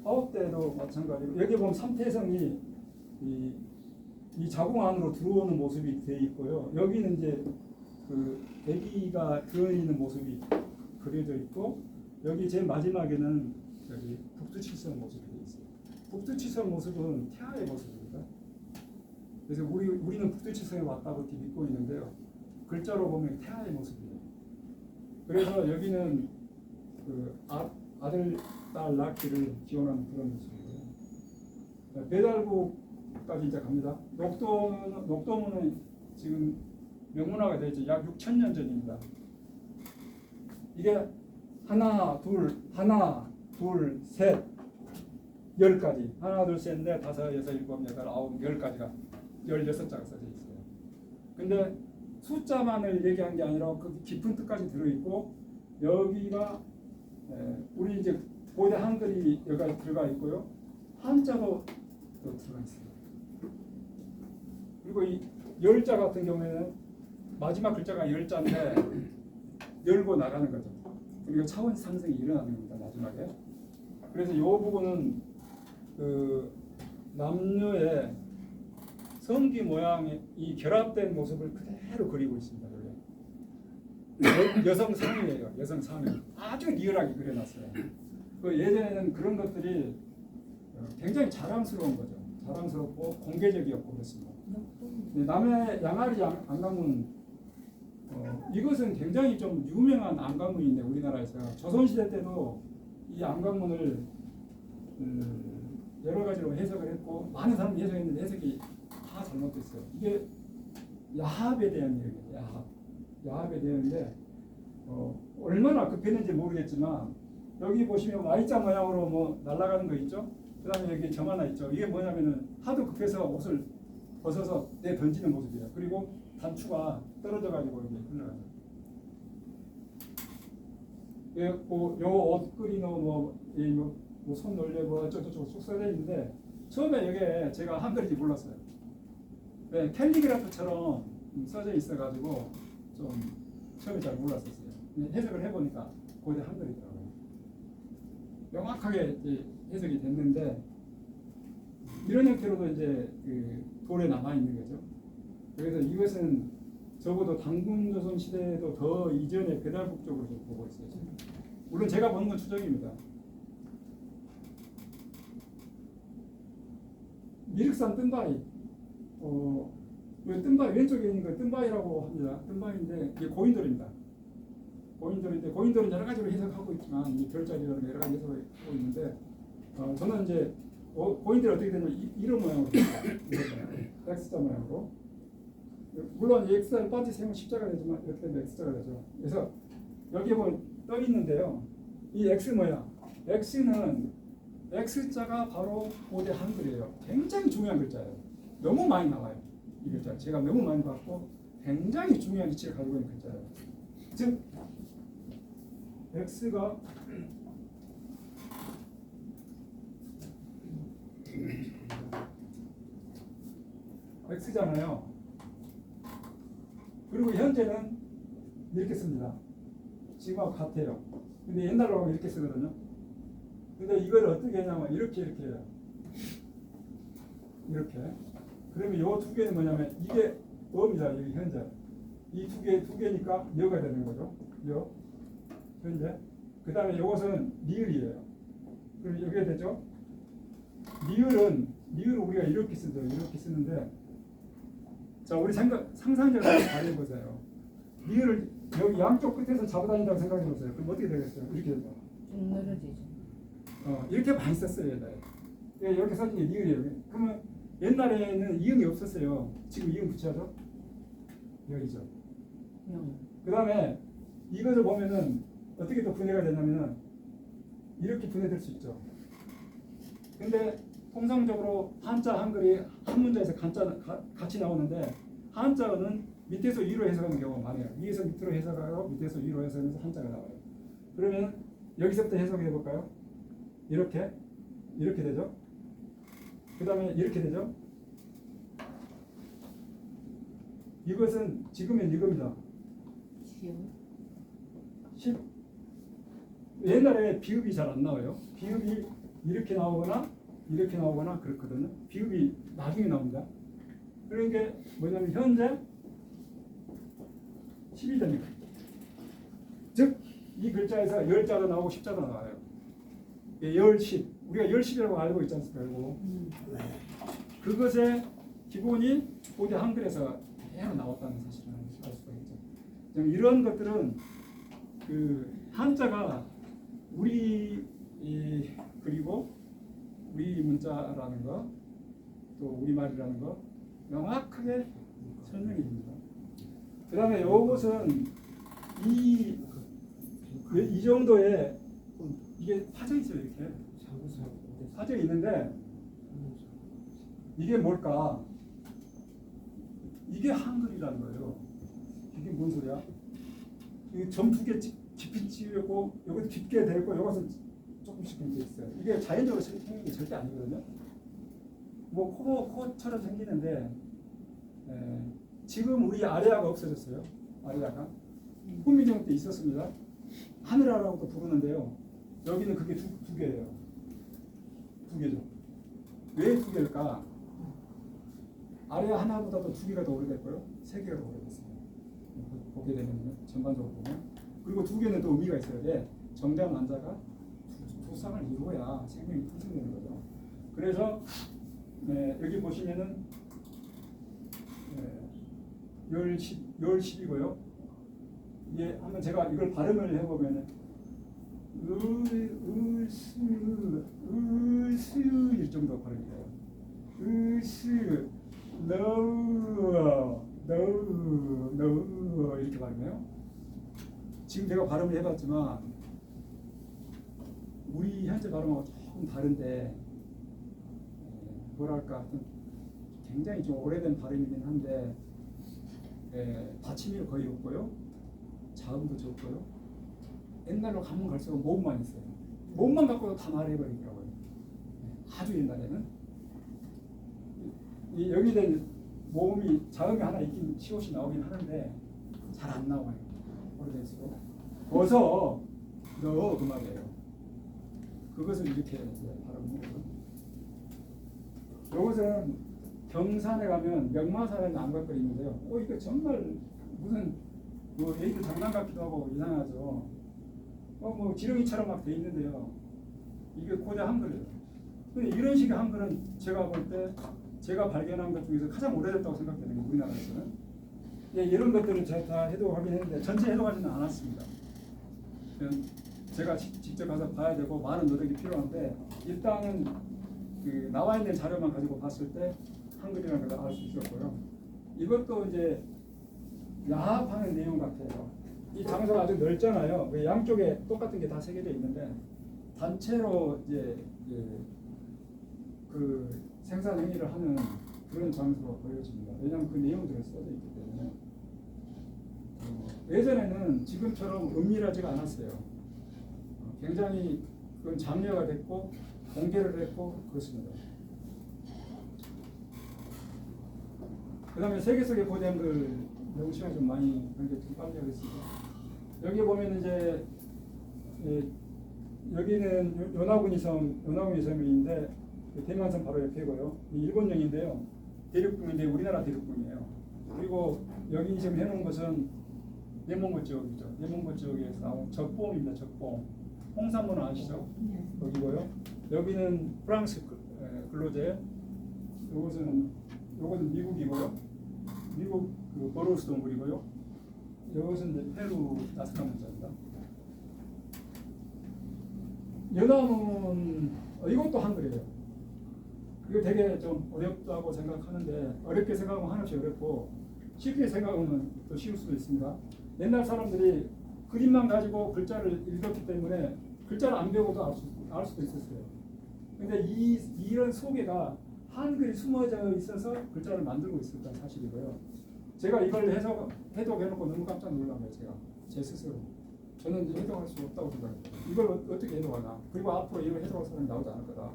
화업 때도 마찬가지고 여기 보면 삼태성이 이 자궁 안으로 들어오는 모습이 되어 있고요. 여기는 이제 그 대기가 들어 있는 모습이 그려져 있고 여기 제일 마지막에는 여기 북두칠성 모습이 되어 있어요. 북두칠성 모습은 태아의 모습입니다. 그래서 우리는 북두칠성에 왔다고 이렇게 믿고 있는데요. 글자로 보면 태아의 모습이에요. 그래서 여기는 그 아들, 딸 낳기를 기원하는 그런 모습이고요. 배달국까지 이제 갑니다. 녹도문은 지금 명문화가 되어 있죠. 약 6,000년 전입니다. 이게 하나, 둘, 셋, 10가지. 하나, 둘, 셋, 넷, 다섯, 여섯, 일곱, 여덟, 아홉, 10가지가 16자가 써져 있어요. 근데 숫자만을 얘기한 게 아니라 그 깊은 뜻까지 들어있고 여기가 우리 이제 고대 한글이 여기가 들어가 있고요. 한자도 들어가 있어요. 그리고 이 열자 같은 경우에는 마지막 글자가 열자인데 열고 나가는 거죠. 그리고 차원 상승이 일어나는 겁니다. 마지막에. 그래서 이 부분은 그 남녀의 성기 모양의 이 결합된 모습을 그대로 그리고 있습니다. 여성 상이에요. 여성 상이 아주 리얼하게 그려놨어요. 그 예전에는 그런 것들이 굉장히 자랑스러운 거죠. 자랑스럽고 공개적이었고 그렇습니다. 남해 양아리 안강문 이것은 굉장히 좀 유명한 안강문인데 우리나라에서 조선시대 때도 이 안강문을 여러 가지로 해석을 했고 많은 사람들이 해석했는데 해석이 다 잘못됐어요. 이게 야합에 대한 얘기예요. 야합에 대한인데 얼마나 급했는지 모르겠지만 여기 보시면 Y자 모양으로 뭐 날아가는 거 있죠? 그 다음에 여기 점 하나 있죠? 이게 뭐냐면은 하도 급해서 옷을 벗어서 내 던지는 모습이에요. 그리고 단추가 떨어져 가지고 이렇게 흘러가죠. 요 옷걸이노 뭐손 놀려 뭐 어쩌고저쩌고 쭉 써져 있는데 처음에 이게 제가 한글인지 몰랐어요. 네, 캘리그라프처럼 써져 있어가지고 좀 처음에 잘 몰랐었어요. 해석을 해보니까 고대 한글이더라고요. 명확하게 이제 해석이 됐는데 이런 형태로도 이제 그 돌에 남아 있는 거죠. 그래서 이것은 적어도 당군조선 시대에도 더 이전의 배달국 쪽으로 좀 보고 있어요. 물론 제가 보는 건 추정입니다. 미륵산 뜬바위, 뜬바위 왼쪽에 있는 거 뜬바위라고 합니다. 뜬바위인데 이게 고인돌입니다. 고인돌은 여러 가지로 해석하고 있지만 이 별자리라는 여러 가지 해석을 하고 있는데 저는 이제 고인돌이 어떻게 되냐면 이런 모양으로 X자 모양으로. 물론 이 X자를 빠지 세우면 십자가 되지만 이렇게 되면 X자가 되죠. 그래서 여기 보면 떠 있는데요. 이 X 모양, X는 X자가 바로 고대 한글이에요. 굉장히 중요한 글자예요. 너무 많이 나와요. 이 글자 제가 너무 많이 봤고 굉장히 중요한 위치를 가지고 있는 글자예요. 즉 X가 X잖아요. 그리고 현재는 이렇게 씁니다. 지금하고 같아요. 근데 옛날로 하면 이렇게 쓰거든요. 근데 이걸 어떻게 하냐면 이렇게 해요. 이렇게. 그러면 이 두 개는 뭐냐면 이게 어입니다. 여기 현재. 이 두 개니까 여가 되는 거죠. 여. 현재. 그 다음에 이것은 리을이에요. 그럼 여기가 되죠. 리을은 우리가 이렇게 쓰죠. 이렇게 쓰는데 자 우리 상상력을 발휘해보세요. 리을을 여기 양쪽 끝에서 잡아다닌다고 생각해보세요. 그럼 어떻게 되겠어요? 이렇게 되죠. 좀 늘어지죠. 이렇게 많이 썼어요. 옛날에. 이렇게 써진 게 리을이에요. 그러면 옛날에는 이응이 없었어요. 지금 이응 붙여야죠. 여기죠. 그 다음에 이것을 보면은 어떻게 또 분해가 되냐면은 이렇게 분해될 수 있죠. 근데 통상적으로 한자 한글이 한 문자에서 같이 나오는데 한자어는 밑에서 위로 해석하는 경우가 많아요. 위에서 밑으로 해석하고 밑에서 위로 해석하면서 한자가 나와요. 그러면 여기서부터 해석해 볼까요? 이렇게 되죠. 그 다음에 이렇게 되죠. 이것은 지금은 이겁니다. 10. 옛날에 비읍이 잘 안 나와요. 비읍이 이렇게 나오거나 그렇거든요. 비읍이 나중에 나옵니다. 그런 게 뭐냐면 현재 10이 됩니다. 즉 이 글자에서 열자도 나오고 십자도 나와요. 열, 십. 우리가 열십이라고 알고 있지 않습니까? 그리고 그것의 기본이 고대 한글에서 그대로 나왔다는 사실을 알 수가 있죠. 이런 것들은 그 한자가 우리 그리고 우리 문자라는 거, 또 우리말이라는 거 명확하게 설명이 됩니다. 그 다음에 이것은 이 정도의 이게 파져 있어요. 이렇게 파져 있는데 이게 뭘까? 이게 한글이라는 거예요. 이게 뭔 소리야? 이 점 두 개 깊이 찌고 여기도 깊게 되고 여기서 조금씩 돼 있어요. 이게 자연적으로 생긴 게 절대 아니거든요. 뭐 코처럼 생기는데 지금 우리 아래아가 없어졌어요. 아래아가 훈민정 때 있었습니다. 하늘아라고도 부르는데요. 여기는 그게 두 개예요. 두 개죠. 왜 두 개일까? 아래아 하나보다도 두 개가 더 오래됐고요. 세 개가 더 오래됐어요. 보게 되면요. 전반적으로 보면. 그리고 두 개는 또 의미가 있어요. 왜? 정자 만자가 두 쌍을 이루어야 생명이 탄생되는 거죠. 그래서 여기 보시면은 열십이고요. 이게 한번 제가 이걸 발음을 해보면은 일 정도 발음이 돼요. 너우 이렇게 발음해요. 지금 제가 발음을 해봤지만 우리 현재 발음하고 조금 다른데 뭐랄까 굉장히 좀 오래된 발음이긴 한데 받침이 거의 없고요. 자음도 적고요. 옛날로 가면 갈수록 모음만 있어요. 모음만 갖고도 다 말해버리더라고요. 아주 옛날에는 여기에 모음이 자음이 하나 있긴 시옷이 나오긴 하는데 잘 안 나와요. 오래될수록 어서 너 그 말이에요. 그것을 이렇게 발음해요. 이것은 경산에 가면 명마산에 남각거리 있는데요. 이거 정말 무슨 뭐 애들 장난 같기도 하고 이상하죠. 뭐 지렁이처럼 막 돼 있는데요. 이게 고대 한글이에요. 근데 이런 식의 한글은 제가 볼 때 제가 발견한 것 중에서 가장 오래됐다고 생각되는 게 우리나라에서는. 이런 것들은 제가 다 해독하긴 했는데 전체 해독하지는 않았습니다. 제가 직접 가서 봐야 되고 많은 노력이 필요한데 일단은 그 나와 있는 자료만 가지고 봤을 때 한글이라는 걸 알 수 있었고요. 이것도 이제 야합하는 내용 같아요. 이 장소가 아주 넓잖아요. 양쪽에 똑같은 게 다 새겨져 있는데 단체로 이제 그 생산 행위를 하는 그런 장소가 보여집니다. 왜냐하면 그 내용들이 써져 있기 때문에. 예전에는 지금처럼 은밀하지가 않았어요. 굉장히 그건 장려가 됐고 공개를 했고 그렇습니다. 그 다음에 세계 속의 고대 한글 너무 시간이 좀 많이 그런데 좀 빨리 하겠습니다. 여기 보면 이제 여기는 요나구니 섬인데 대만섬 바로 옆이고요. 일본령인데요. 대륙궁인데 우리나라 대륙궁이에요. 그리고 여기 지금 해놓은 것은 내몽고 지역이죠. 내몽고 지역에서 나온 적봉입니다. 적봉. 홍산문은 아시죠? 여기고요. 여기는 프랑스 근로제. 요것은 미국이고요. 미국 그 버로스 동굴이고요. 이것은 이제 페루 나스카 문자입니다. 연암은 이것도 한글이에요. 이거 되게 좀 어렵다고 생각하는데 어렵게 생각하면 한없이 어렵고 쉽게 생각하면 또 쉬울 수도 있습니다. 옛날 사람들이 그림만 가지고 글자를 읽었기 때문에 글자를 안 배우고도 알 수도 있었어요. 근데 이런 속에가 한글이 숨어져 있어서 글자를 만들고 있었다는 사실이고요. 제가 이걸 해독해놓고 너무 깜짝 놀란 거예요. 제 스스로. 저는 해독할 수 없다고 생각해요. 이걸 어떻게 해독하나. 그리고 앞으로 이걸 해독할 사람이 나오지 않을 거다.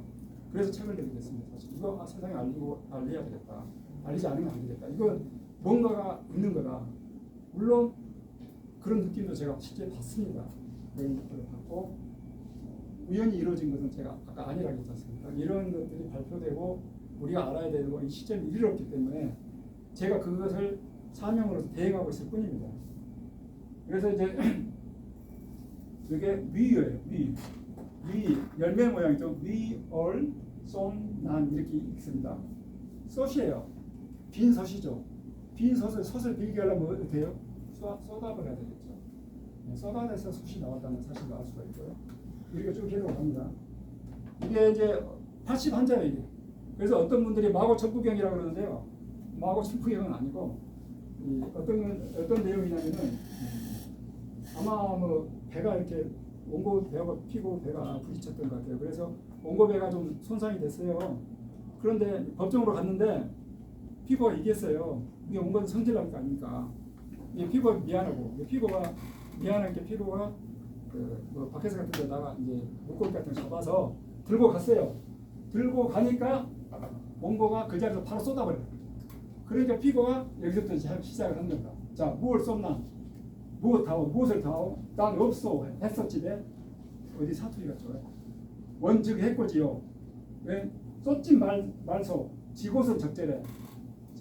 그래서 책을 내게 됐습니다. 사실 이거 세상에 알려야 되겠다. 알리지 않으면 안 되겠다. 이건 뭔가가 있는 거다. 물론 그런 느낌도 제가 실제 봤습니다. 그런 것들을 봤고 우연히 이루어진 것은 제가 아까 아니라고 했지 않습니까? 이런 것들이 발표되고 우리가 알아야 되고 이 시점이 이르렀기 때문에 제가 그것을 사명으로서 대행하고 있을 뿐입니다. 그래서 이제 이게 위예요. 위 열매 모양이죠. 위, 얼, 쏜, 난 이렇게 읽습니다. 솥이에요. 빈 솥이죠. 빈 솥을 빌게 하려면 어떻게 해요? 쏟아버려야 되겠죠. 쏟아내서 솥이 나왔다는 사실을 알 수가 있고요. 이렇게 쭉 기록을 합니다. 이게 이제 81자예요. 이게. 그래서 어떤 분들이 마고천부경이라고 그러는데요. 마고천부경은 아니고 어떤 내용이냐면은 아마 뭐 배가 이렇게 원고 배가 피고 배가 부딪혔던 것 같아요. 그래서 원고 배가 좀 손상이 됐어요. 그런데 법정으로 갔는데 피고가 이겼어요. 이게 원고는 성질날 거 아닙니까? 이 피고가 미안하고 피고가 미안한 게 피고가 뭐 밖에서 같은 데다가 이제 물고기 같은 거 잡아서 들고 갔어요. 들고 가니까 원고가 그 자리에서 바로 쏟아버려요. 그러니까 피고가 여기서부터 시작을 합니다. 자, 무엇을 쏟나? 무엇을 다오? 난 없소 했었지래. 어디 사투리 같죠? 원즉 했고지요. 왜? 쏟지 말소. 지고서 적절해.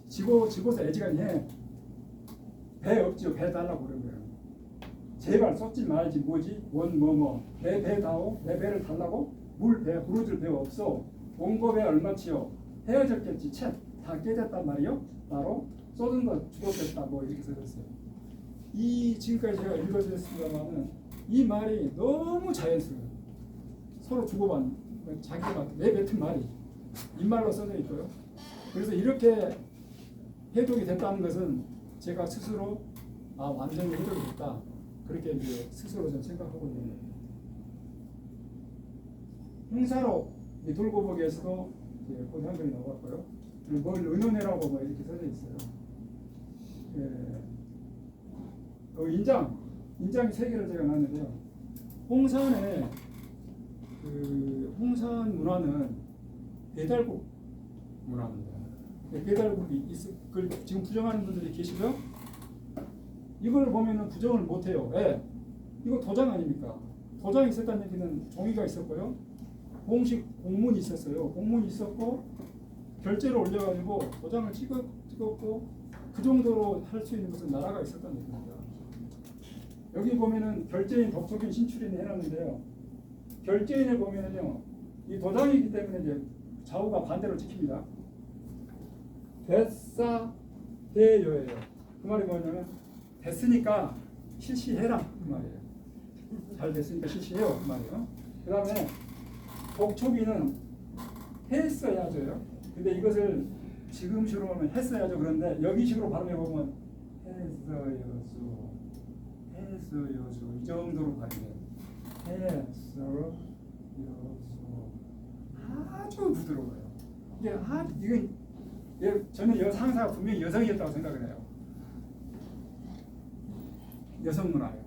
지고서 애지간히 해. 배 없지요. 배 달라고 그런 거예요. 제발 쏟지 말지 뭐지? 내 배 다오? 내 배를 달라고? 부르줄 배 없어. 원고배 얼마치요? 헤어졌겠지. 다 깨졌단 말이요. 바로 쏟은 거 죽었겠다. 뭐 이렇게 써졌어요. 이 지금까지 제가 읽어드렸습니다만은 이 말이 너무 자연스러워요. 서로 주고받는 자기가 내뱉은 말이 입말로 써져 있고요. 그래서 이렇게 해독이 됐다는 것은 제가 스스로 완전히 해독이 됐다. 그렇게 이제 스스로 좀 생각하고 있는 거예요. 형사로 돌고보기에서도 고대 한글이 나왔고요. 뭘 은연해라고 뭐 이렇게 써져 있어요. 인장이 3개를 제가 놨는데요. 홍산에 홍산 문화는 배달국 문화입니다. 배달국이 그걸 지금 부정하는 분들이 계시죠? 이걸 보면은 부정을 못해요. 왜? 이거 도장 아닙니까? 도장이 있었다는 얘기는 종이가 있었고요. 공식 공문이 있었어요. 공문이 있었고 결제를 올려가지고 도장을 찍었고 그 정도로 할 수 있는 것은 나라가 있었다는 얘기입니다. 여기 보면은 결제인 독촉인 신출인을 해놨는데요. 결제인을 보면은요, 이 도장이기 때문에 이제 좌우가 반대로 찍힙니다. 됐사 대여예요. 그 말이 뭐냐면 됐으니까 실시해라 그 말이에요. 잘 됐으니까 실시해요 그 말이에요. 그 다음에 독촉인은 했어야죠요. 근데 이것을 지금식으로 하면 했어야죠. 그런데 여기식으로 발음해 보면 했어야죠. 이 정도로 발음해요. 했어야죠. 아주 부드러워요. 이건 저는 상사가 분명히 여성이었다고 생각을 해요. 여성 문화예요.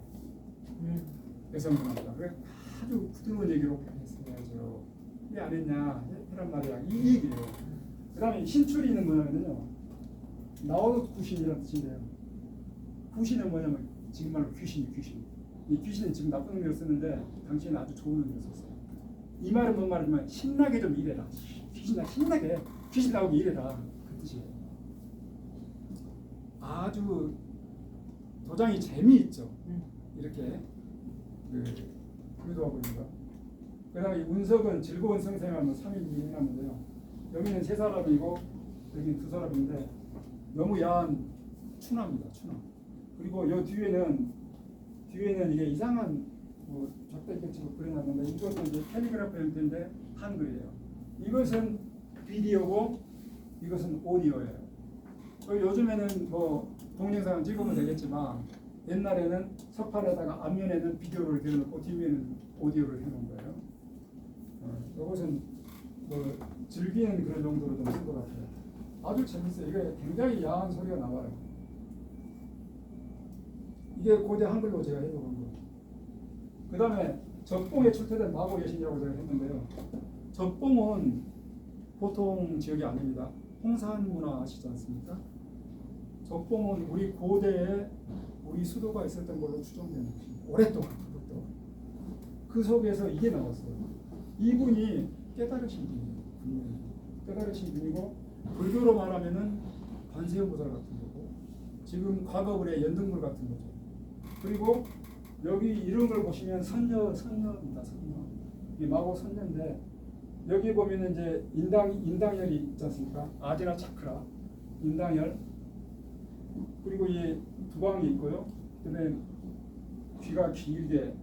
여성 문화입니다. 그래 아주 부드러운 얘기로 했어야죠. 이게 안 했냐? 이란 말이야. 이 얘기예요. 그 다음에 신출이는 뭐냐면요. 나오는 구신이라는 뜻인데요. 구신은 뭐냐면 지금 말로 귀신. 이 귀신은 지금 나쁜 의미로 쓰는데 당시에는 아주 좋은 의미로 썼어요. 이 말은 뭔 말이냐면 신나게 좀 일해라. 신나게 귀신 나오게 일해라. 그 뜻이에요. 아주 도장이 재미있죠. 이렇게 유도하고 있는 거. 그 다음에 운석은 즐거운 성생하면 3일 해놨는데요. 여기는 3사람이고 여기는 2사람인데 너무 야한 추나입니다. 추나. 그리고 이 뒤에는 이게 이상한 적대격식으로 그려놨는데 이것도 이제 캘리그라프 형태인데 한글이에요. 이것은 비디오고 이것은 오디오예요. 요즘에는 뭐 동영상을 찍으면 되겠지만 옛날에는 석판에다가 앞면에는 비디오를 그려놓고 뒷면에는 오디오를 해놓은 거예요. 이것은 뭐 즐기는 그런 정도로 좀 쓴 것 같아요. 아주 재밌어요. 이게 굉장히 야한 소리가 나와요. 이게 고대 한글로 제가 해놓은 거예요. 그 다음에 적봉에 출토된 마고 여신이라고 제가 했는데요. 적봉은 보통 지역이 아닙니다. 홍산 문화 아시지 않습니까? 적봉은 우리 고대에 우리 수도가 있었던 걸로 추정되는 것입니다. 오랫동안 그것도. 그 속에서 이게 나왔어요. 이분이 깨달으신 분이에요. 깨달으신 분이고 불교로 말하면은 관세음보살 같은 거고 지금 과거불의 연등물 같은 거죠. 그리고 여기 이런 걸 보시면 선녀입니다. 선녀. 이 마고 선녀인데 여기 보면은 이제 인당열이 있지 않습니까? 아제나 차크라, 인당열. 그리고 이 두방이 있고요. 그다음에 귀가 길게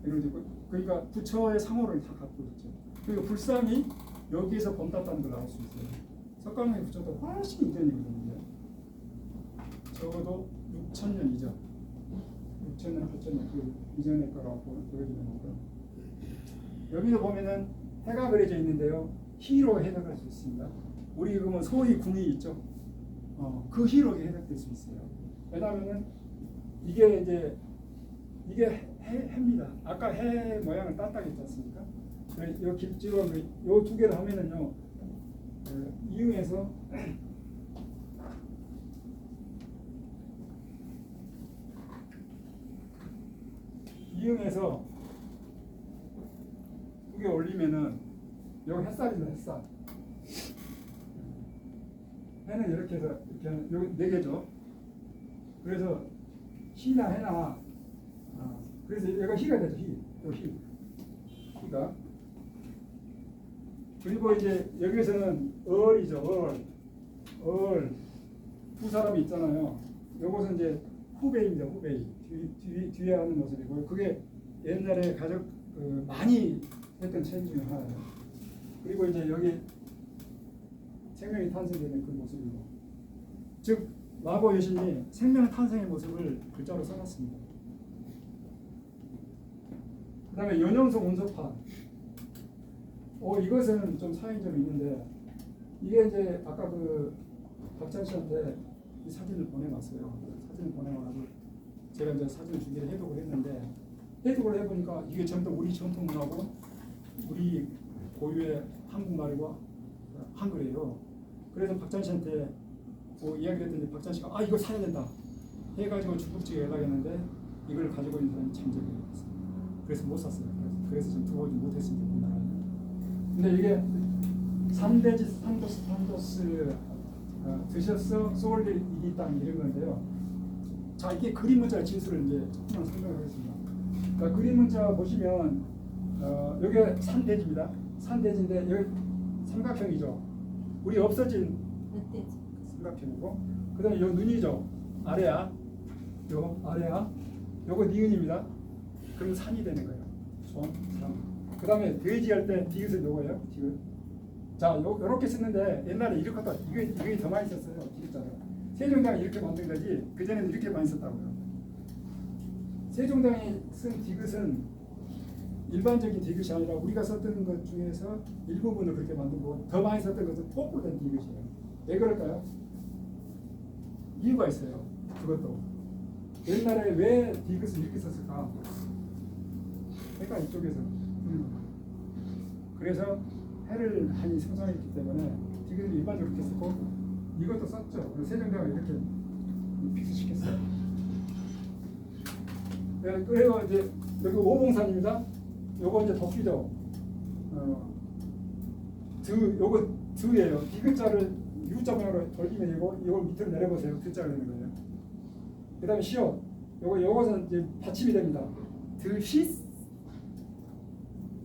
이렇게 있고, 그러니까 부처의 상호를 다 갖고 있죠. 그리고 불상이 여기에서 범達다는 걸 알 수 있어요. 석가모니 부처도 훨씬 이전이거든요. 적어도 6,000년 이전, 6,000년, 8,000년 그 이전의 거라고 보여지는 거고요. 여기서 보면은 해가 그려져 있는데요. 희로 해석할 수 있습니다. 우리 그러면 소위 궁이 있죠. 그 희로 해석될 수 있어요. 왜냐하면은 이게 이제 이게 해입니다. 아까 해 모양을 땄다 했지 않습니까? 이 길쭉한 요두 개를 하면은요, 이응에서 이응에서 두 개 올리면은 여기 햇살이죠, 햇살. 해는 이렇게 해서 이렇게 여기 네 개죠. 그래서 희나 해나 그래서 얘가 희가 되죠. 희가. 그리고 이제 여기에서는 얼이죠. 얼. 두 사람이 있잖아요. 요것은 이제 후배입니다. 후배. 뒤에 하는 모습이고, 그게 옛날에 가장 많이 했던 책 중에 하나예요. 그리고 이제 여기 생명이 탄생되는 그 모습이고, 즉 마고 여신이 생명 탄생의 모습을 글자로 써놨습니다. 그 다음에 연영석 운석판. 이것은 좀 사연점이 있는데, 이게 이제 아까 그 박찬 씨한테 이 사진을 보내왔어요. 사진을 보내와서 제가 이제 사진을 준비를 해독을 했는데, 해독을 해보니까 이게 전부 우리 전통 문화고 우리 고유의 한국말이고 한글이에요. 그래서 박찬 씨한테 이야기를 했더니 박찬 씨가 이거 사야 된다 해가지고 중국집에 연락했는데 이걸 가지고 있는 사람이 참 적이 없었어요. 그래서 못 샀어요. 그래서 좀 들어오지 못했습니다. 우리나라에. 근데 이게 삼대지 산도스 드셨어 소울이 이 땅 이런 건데요. 자, 이게 그림 문자 진술을 이제 조금만 설명하겠습니다. 그러니까 그림 문자 보시면 여기 산대지입니다. 산대지인데 여기 삼각형이죠. 우리 없어진 삼각형이고, 그다음에 요 눈이죠. 아래야, 요 아래야, 요거 니은입니다. 그럼 산이 되는 거예요. 손, 산. 그다음에 돼지 할 때 디귿은 요거예요. 디귿. 자, 요렇게 쓰는데 옛날에 이렇게 다 이게 더 많이 썼어요. 디귿자를. 세종대왕이 이렇게 만든 거지 그 전에는 이렇게 많이 썼다고요. 세종대왕이 쓴 디귿은 일반적인 디귿이 아니라 우리가 썼던 것 중에서 일부분을 그렇게 만들고 더 많이 썼던 것은 거꾸로 된 디귿이에요. 왜 그럴까요? 이유가 있어요. 그것도 옛날에 왜 디귿을 이렇게 썼을까? 해가 이쪽에서 그래서 해를 많이 생성했기 때문에 디귿을 일반적으로 이렇게 쓰고 이것도 썼죠. 그래서 세종대왕이 이렇게 픽스시켰어요. 네, 그래서 이제 여기 오봉산입니다. 요거 이제 덕기죠. 요거 드예요. 디귿자를 U자 모양으로 돌리면 되고, 이걸 밑으로 내려보세요. D자가 되는 거예요. 그 다음에 시옷. 요것은 이제 받침이 됩니다. 드시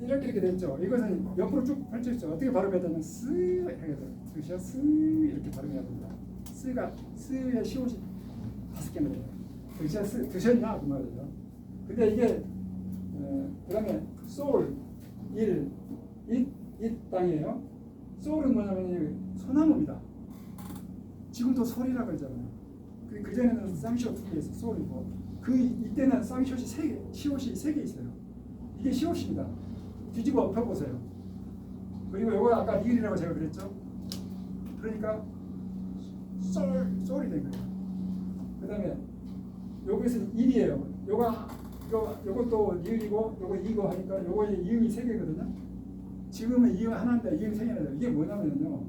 이렇게 됐죠. 이것은 옆으로 쭉 펼쳐있죠. 어떻게 발음해야 되냐면 스 이렇게 돼요. 드셔 스 이렇게 발음해야 됩니다. 스의 시옷이 5개나 돼요. 드셔 스 드셨냐 그 말이죠. 근데 이게 그 다음에 소울 이 땅이에요. 소울은 뭐냐면 소나무입니다. 지금도 솔이라고 그러잖아요. 그 전에는 쌍시옷 2개 있어요. 소울이고, 이때는 쌍시옷이 3개, 시옷이 3개 있어요. 이게 시옷입니다. 뒤집어 엎어보세요. 그리고 요거 아까 니을이라고 제가 그랬죠. 그러니까 소울이 된 거예요. 그 다음에 여기서는 일이에요. 요것도 니을이고 요거 이거 하니까 요거에 이음이 3개거든요. 지금은 이음 하나인데 이음 3개나 돼요. 이게 뭐냐면요,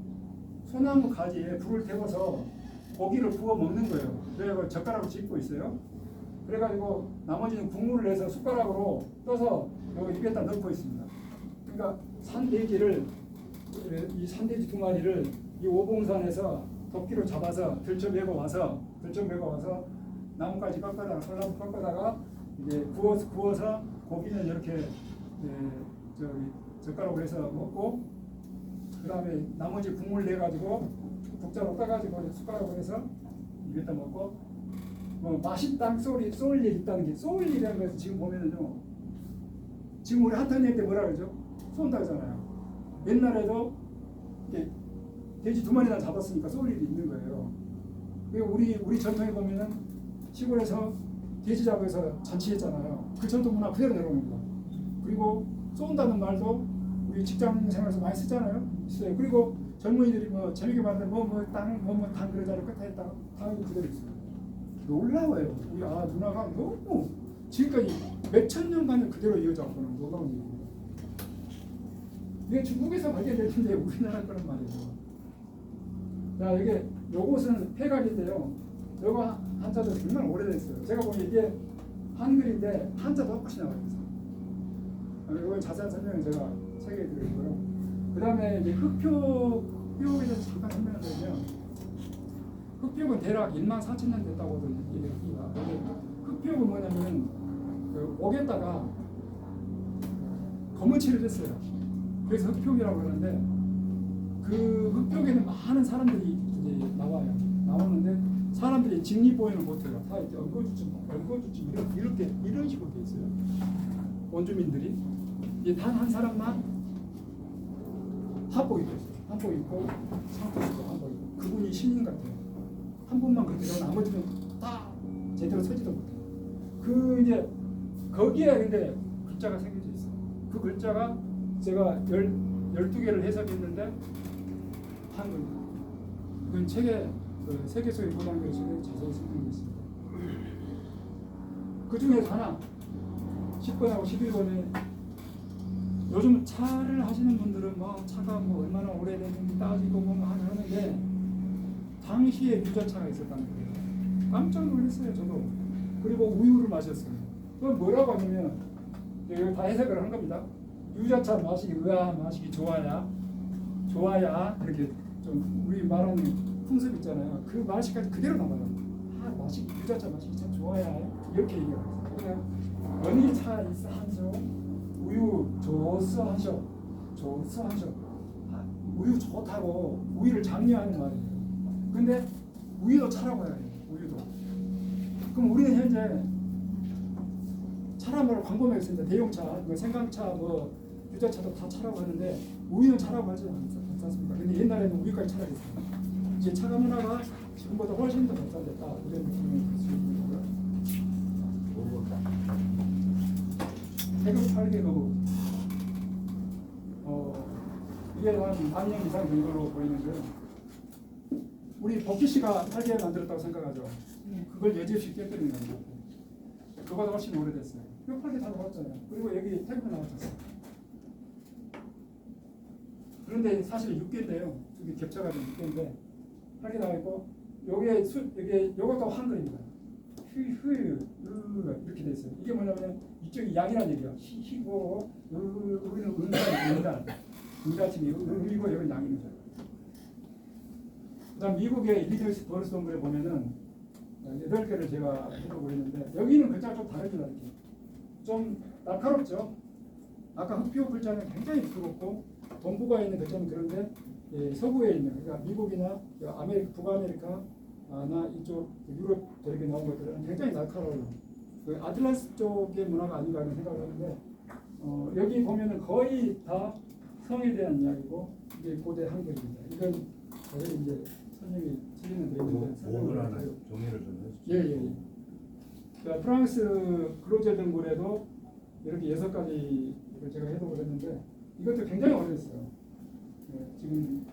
소나무 가지에 불을 태워서 고기를 구워 먹는 거예요. 그래서 젓가락으로 짚고 있어요. 그래가지고 나머지는 국물을 내서 숟가락으로 떠서 여기 입에다 넣고 있습니다. 그러니까 산돼지를, 이 산돼지 2마리를 이 오봉산에서 도끼로 잡아서 들쳐매고 와서 나뭇가지 꺾어다가 솔나무 꺾어다가 이제 구워서 고기는 이렇게 저기 젓가락으로 해서 먹고 그다음에 나머지 국물 내 가지고 국자로 떠가지고 숟가락으로 해서 입에다 먹고 맛있다 쏠 일 있다는 게 쏠 일이라는 거에서 지금 보면은요 지금 우리 한탄일 때 뭐라 그러죠? 쏜다 그러잖아요. 옛날에도 이렇게 돼지 2마리나 잡았으니까 쏠 일이 있는 거예요. 그리고 우리 전통에 보면은 시골에서 돼지 잡아서 잔치했잖아요. 그 전통 문화 그대로 내려옵니다. 그리고 쏜다는 말도 우리 직장 생활에서 많이 쓰잖아요. 있어요. 그리고 젊은이들이 뭐 재밌게 만든 뭐땅 그러잖아요. 끝에 땅이 그대로 있어요. 놀라워요. 우리 누나가 너무 지금까지 몇천 년간 그대로 이어져 왔구나. 놀라운 일입니다. 이게 중국에서 발견됐는데 우리나라 거란 말이에요. 자, 이게 요것은 폐각인데요. 요거 한자도 정말 오래됐어요. 제가 보기에 이게 한글인데 한자도 똑같이 나와 있어요. 이건 자세한 설명은 제가 책에 드리고요. 그 다음에 이제 흑표에 대해서 잠깐 설명을 드리면 흑표는 대략 14,000년 됐다고 하거든요. 흑표는 뭐냐면 그 옥에다가 검은 칠을 했어요. 그래서 흑표이라고 하는데 그 흑표에는 많은 사람들이 이제 나오는데 사람들이 직립보행을 못해요. 다 이제 엉거주춤 이런 식으로 돼 있어요. 원주민들이 이제 단 한 사람만 한복 입고 있어요. 한복 입고 상복 입고 한복 입고 그분이 신인 같아요. 한 분만 그렇게 되고 나머지는 다 제대로 서지도 못해요. 그 이제 거기에 근데 글자가 새겨져 있어요. 그 글자가 제가 12개를 해석했는데 한글. 그 책에 그 세계소의 고단계를 자세히 설명해 있습니다. 그 중에 하나 10번하고 11번에 요즘 차를 하시는 분들은 뭐 차가 뭐 얼마나 오래됐는지 따지고 뭐 하는데 당시에 유자차가 있었다는 거예요. 깜짝 놀랐어요, 저도. 그리고 우유를 마셨어요. 그건 뭐라고 하냐면 여기 다 해석을 한 겁니다. 유자차 마시기 좋아야 이렇게 좀 우리 말하는 풍습 있잖아요. 그 말씨까지 그대로 나와요. 유자차 마시기 참 좋아야 이렇게 얘기해요. 그냥 언니 차 있어 하죠. 우유 좋소 하셔. 우유 좋다고 우유를 장려하는 말이에요. 근데 우유도 차라고 해야 해요. 우유도. 그럼 우리는 현재 차란 말을 광범위하게 있습니다. 대용차, 뭐 생강차, 뭐 유자차도 다 차라고 하는데 우유는 차라고 하지 않습니까? 근데 옛날에는 우유까지 차라고 했어요. 이제 차가 문화가 지금보다 훨씬 더 발전됐다 이런 느낌을 볼 수 있는 거고요. 세금 8개 거부. 이게 한 4년 이상 된 걸로 보이는데 우리 복희 씨가 8개 만들었다고 생각하죠. 그걸 여지없이 깨뜨리는 겁니다. 그거보다 훨씬 오래됐어요. 그 8개 다 나왔잖아요. 그리고 여기 태국 나왔잖아요. 그런데 사실 6개인데요. 저기 겹쳐가 좀 6개인데 8개 나와 있고 요것도 한글입니다. 이렇게 돼 있어요. 이게 뭐냐면 이쪽이 양이라는 얘기야. 희고 우리는 응달침이 의고 여기 양입니다. 그다음 미국의 일리노이스 버스 동굴에 보면은 8개를 제가 해보고 있는데 여기는 글자가 좀 다릅니다. 이렇게 좀 날카롭죠. 아까 흑표 글자는 굉장히 부드럽고 동부가 있는 글자는 그런데 서부에 있는 그러니까 미국이나 북아메리카나 이쪽 유럽 대륙에 나온 것들은 굉장히 날카로워요. 그 아틀라스 쪽의 문화가 아닌가 하는 생각을 하는데 여기 보면은 거의 다 성에 대한 이야기고 이게 고대 한글입니다. 이건 거의 이제 설명이 되어 있는데 설명을 하나 정리를 좀 해주세요. 예. 그러니까 프랑스 그로제 등굴에도 이렇게 6가지 제가 해석을 했는데 이것도 굉장히 오래됐어요. 지금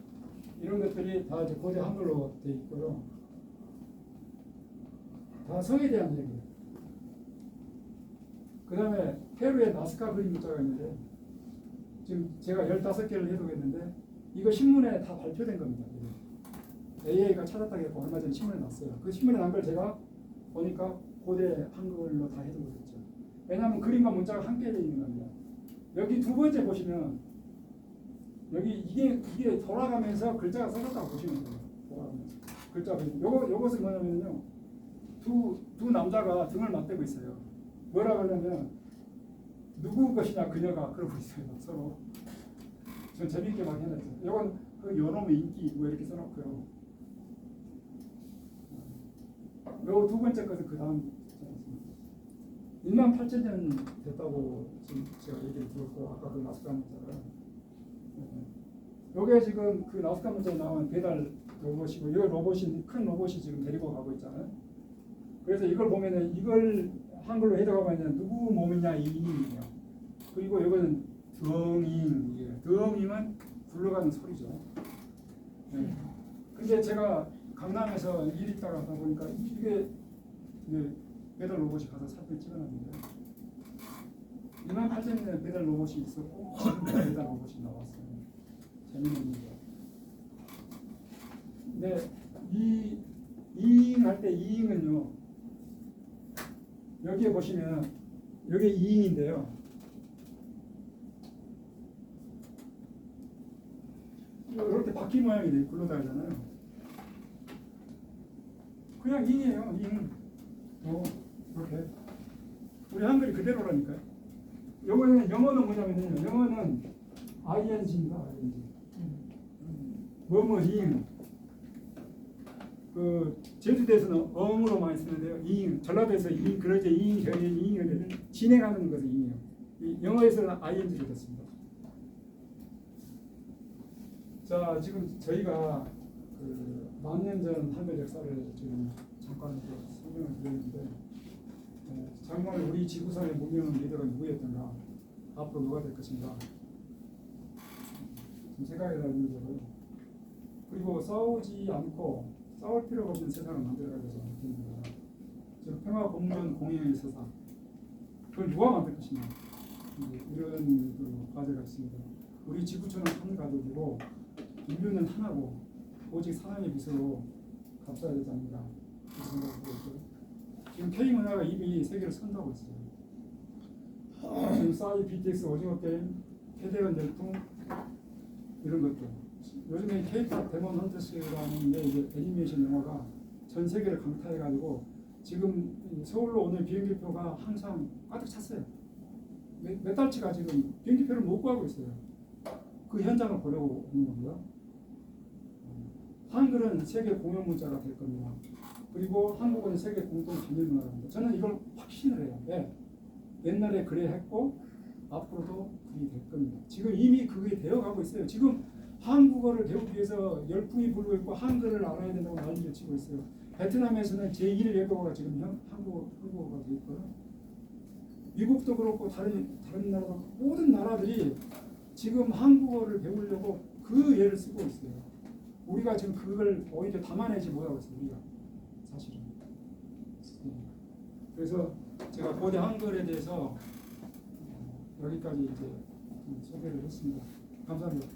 이런 것들이 다 이제 고대 한글로 되어 있고요. 다 성에 대한 얘기예요. 그 다음에 페루의 나스카 그림 문자가 있는데 지금 제가 15개를 해석했는데 이거 신문에 다 발표된 겁니다. AI가 찾았다고 해서 얼마 전에 신문에 났어요. 그 신문에 난 걸 제가 보니까 고대 한글로 다 해석을 했죠. 왜냐하면 그림과 문자가 함께 되어 있는 겁니다. 여기 두 번째 보시면 여기 이게 돌아가면서 글자가 써졌다고 보시면 돼요. 돌아가면서 글자가 요것은 뭐냐면요. 두 남자가 등을 맞대고 있어요. 뭐라고 하냐면 누구 것이냐 그녀가 그러고 있어요 서로. 전 재밌게 막 해놨죠. 이건 그 요놈의 인기 뭐 이렇게 써놓고요. 요 두 번째 것은 그 다음 18,000년 됐다고 지금 제가 얘기를 들었고 아까 그 나스카 문자가 요게 지금 그 나스카 문자에 나온 배달 로봇이고 이 로봇이 큰 로봇이 지금 데리고 가고 있잖아요. 그래서 이걸 보면은 이걸 한글로 해석하면 누구 몸이냐 이인이에요. 그리고 이거는 드엉잉, 드엉잉은 굴러가는 소리죠. 네. 근데 제가 강남에서 일 있다가 가다 보니까 이게 배달 로봇이 가서 사진을 찍어놨는데 28,000년에 배달 로봇이 있었고 지금 배달 로봇이 나왔어요. 재밌는 일이죠. 근데 이 이잉 할 때 이잉은요 여기에 보시면 여기 이잉인데요. 이렇게 바퀴 모양이 굴러다니잖아요. 그냥 잉이에요. 잉. 이렇게 우리 한글이 그대로라니까요. 영어는 뭐냐면요. 영어는 ing입니다. ing. 뭐뭐 잉. 그 제주도에서는 엉으로 많이 쓰는데요. 잉. 전라도에서 잉 그러지 잉 저희 잉을 진행하는 것은 잉이에요. 영어에서는 ing로 됐습니다. 자 지금 저희가 그 만년 전 한글 역사를 지금 잠깐 설명을 드렸는데 정말 우리 지구상의 무명한 리더가 누구였던가 앞으로 누가 될 것인가 좀 생각해 볼 문제고요. 그리고 싸우지 않고 싸울 필요가 없는 세상을 만들어가면서 지금 평화 공존 공의의 세상 그걸 누가 만들 것이냐 이런 그 과제가 있습니다. 우리 지구촌은 한 가족이고 인류는 하나고 오직 사랑의 빛으로 감싸야 되지 않는가 그렇게 생각하고 있고요. 지금 K문화가 이미 세계를 선도하고 있어요. 지금 싸이 BTS 오징어 게임, 캐대건 열풍 이런 것들. 요즘에 K-팝 데몬 헌터스라는 게 이제 애니메이션 영화가 전 세계를 강타해가지고 지금 서울로 오늘 비행기표가 항상 가득 찼어요. 몇 달치가 지금 비행기표를 못 구하고 있어요. 그 현장을 보려고 오는 겁니다. 한글은 세계 공용 문자가 될 겁니다. 그리고 한국은 세계 공동 단일 문화입니다. 저는 이걸 확신을 해요. 네. 옛날에 그래 했고 앞으로도 그리 될 겁니다. 지금 이미 그게 되어가고 있어요. 지금 한국어를 배우기 위해서 열풍이 불고 있고 한글을 알아야 된다고 난리를 치고 있어요. 베트남에서는 제1 외국어가 지금 한국어가 되어 있고요. 미국도 그렇고 다른 나라도 모든 나라들이 지금 한국어를 배우려고 그 예를 쓰고 있어요. 우리가 지금 그걸 오히려 담아내지 못하고 있어요. 우리가 사실은. 그래서 제가 고대 한글에 대해서 여기까지 이제 소개를 했습니다. 감사합니다.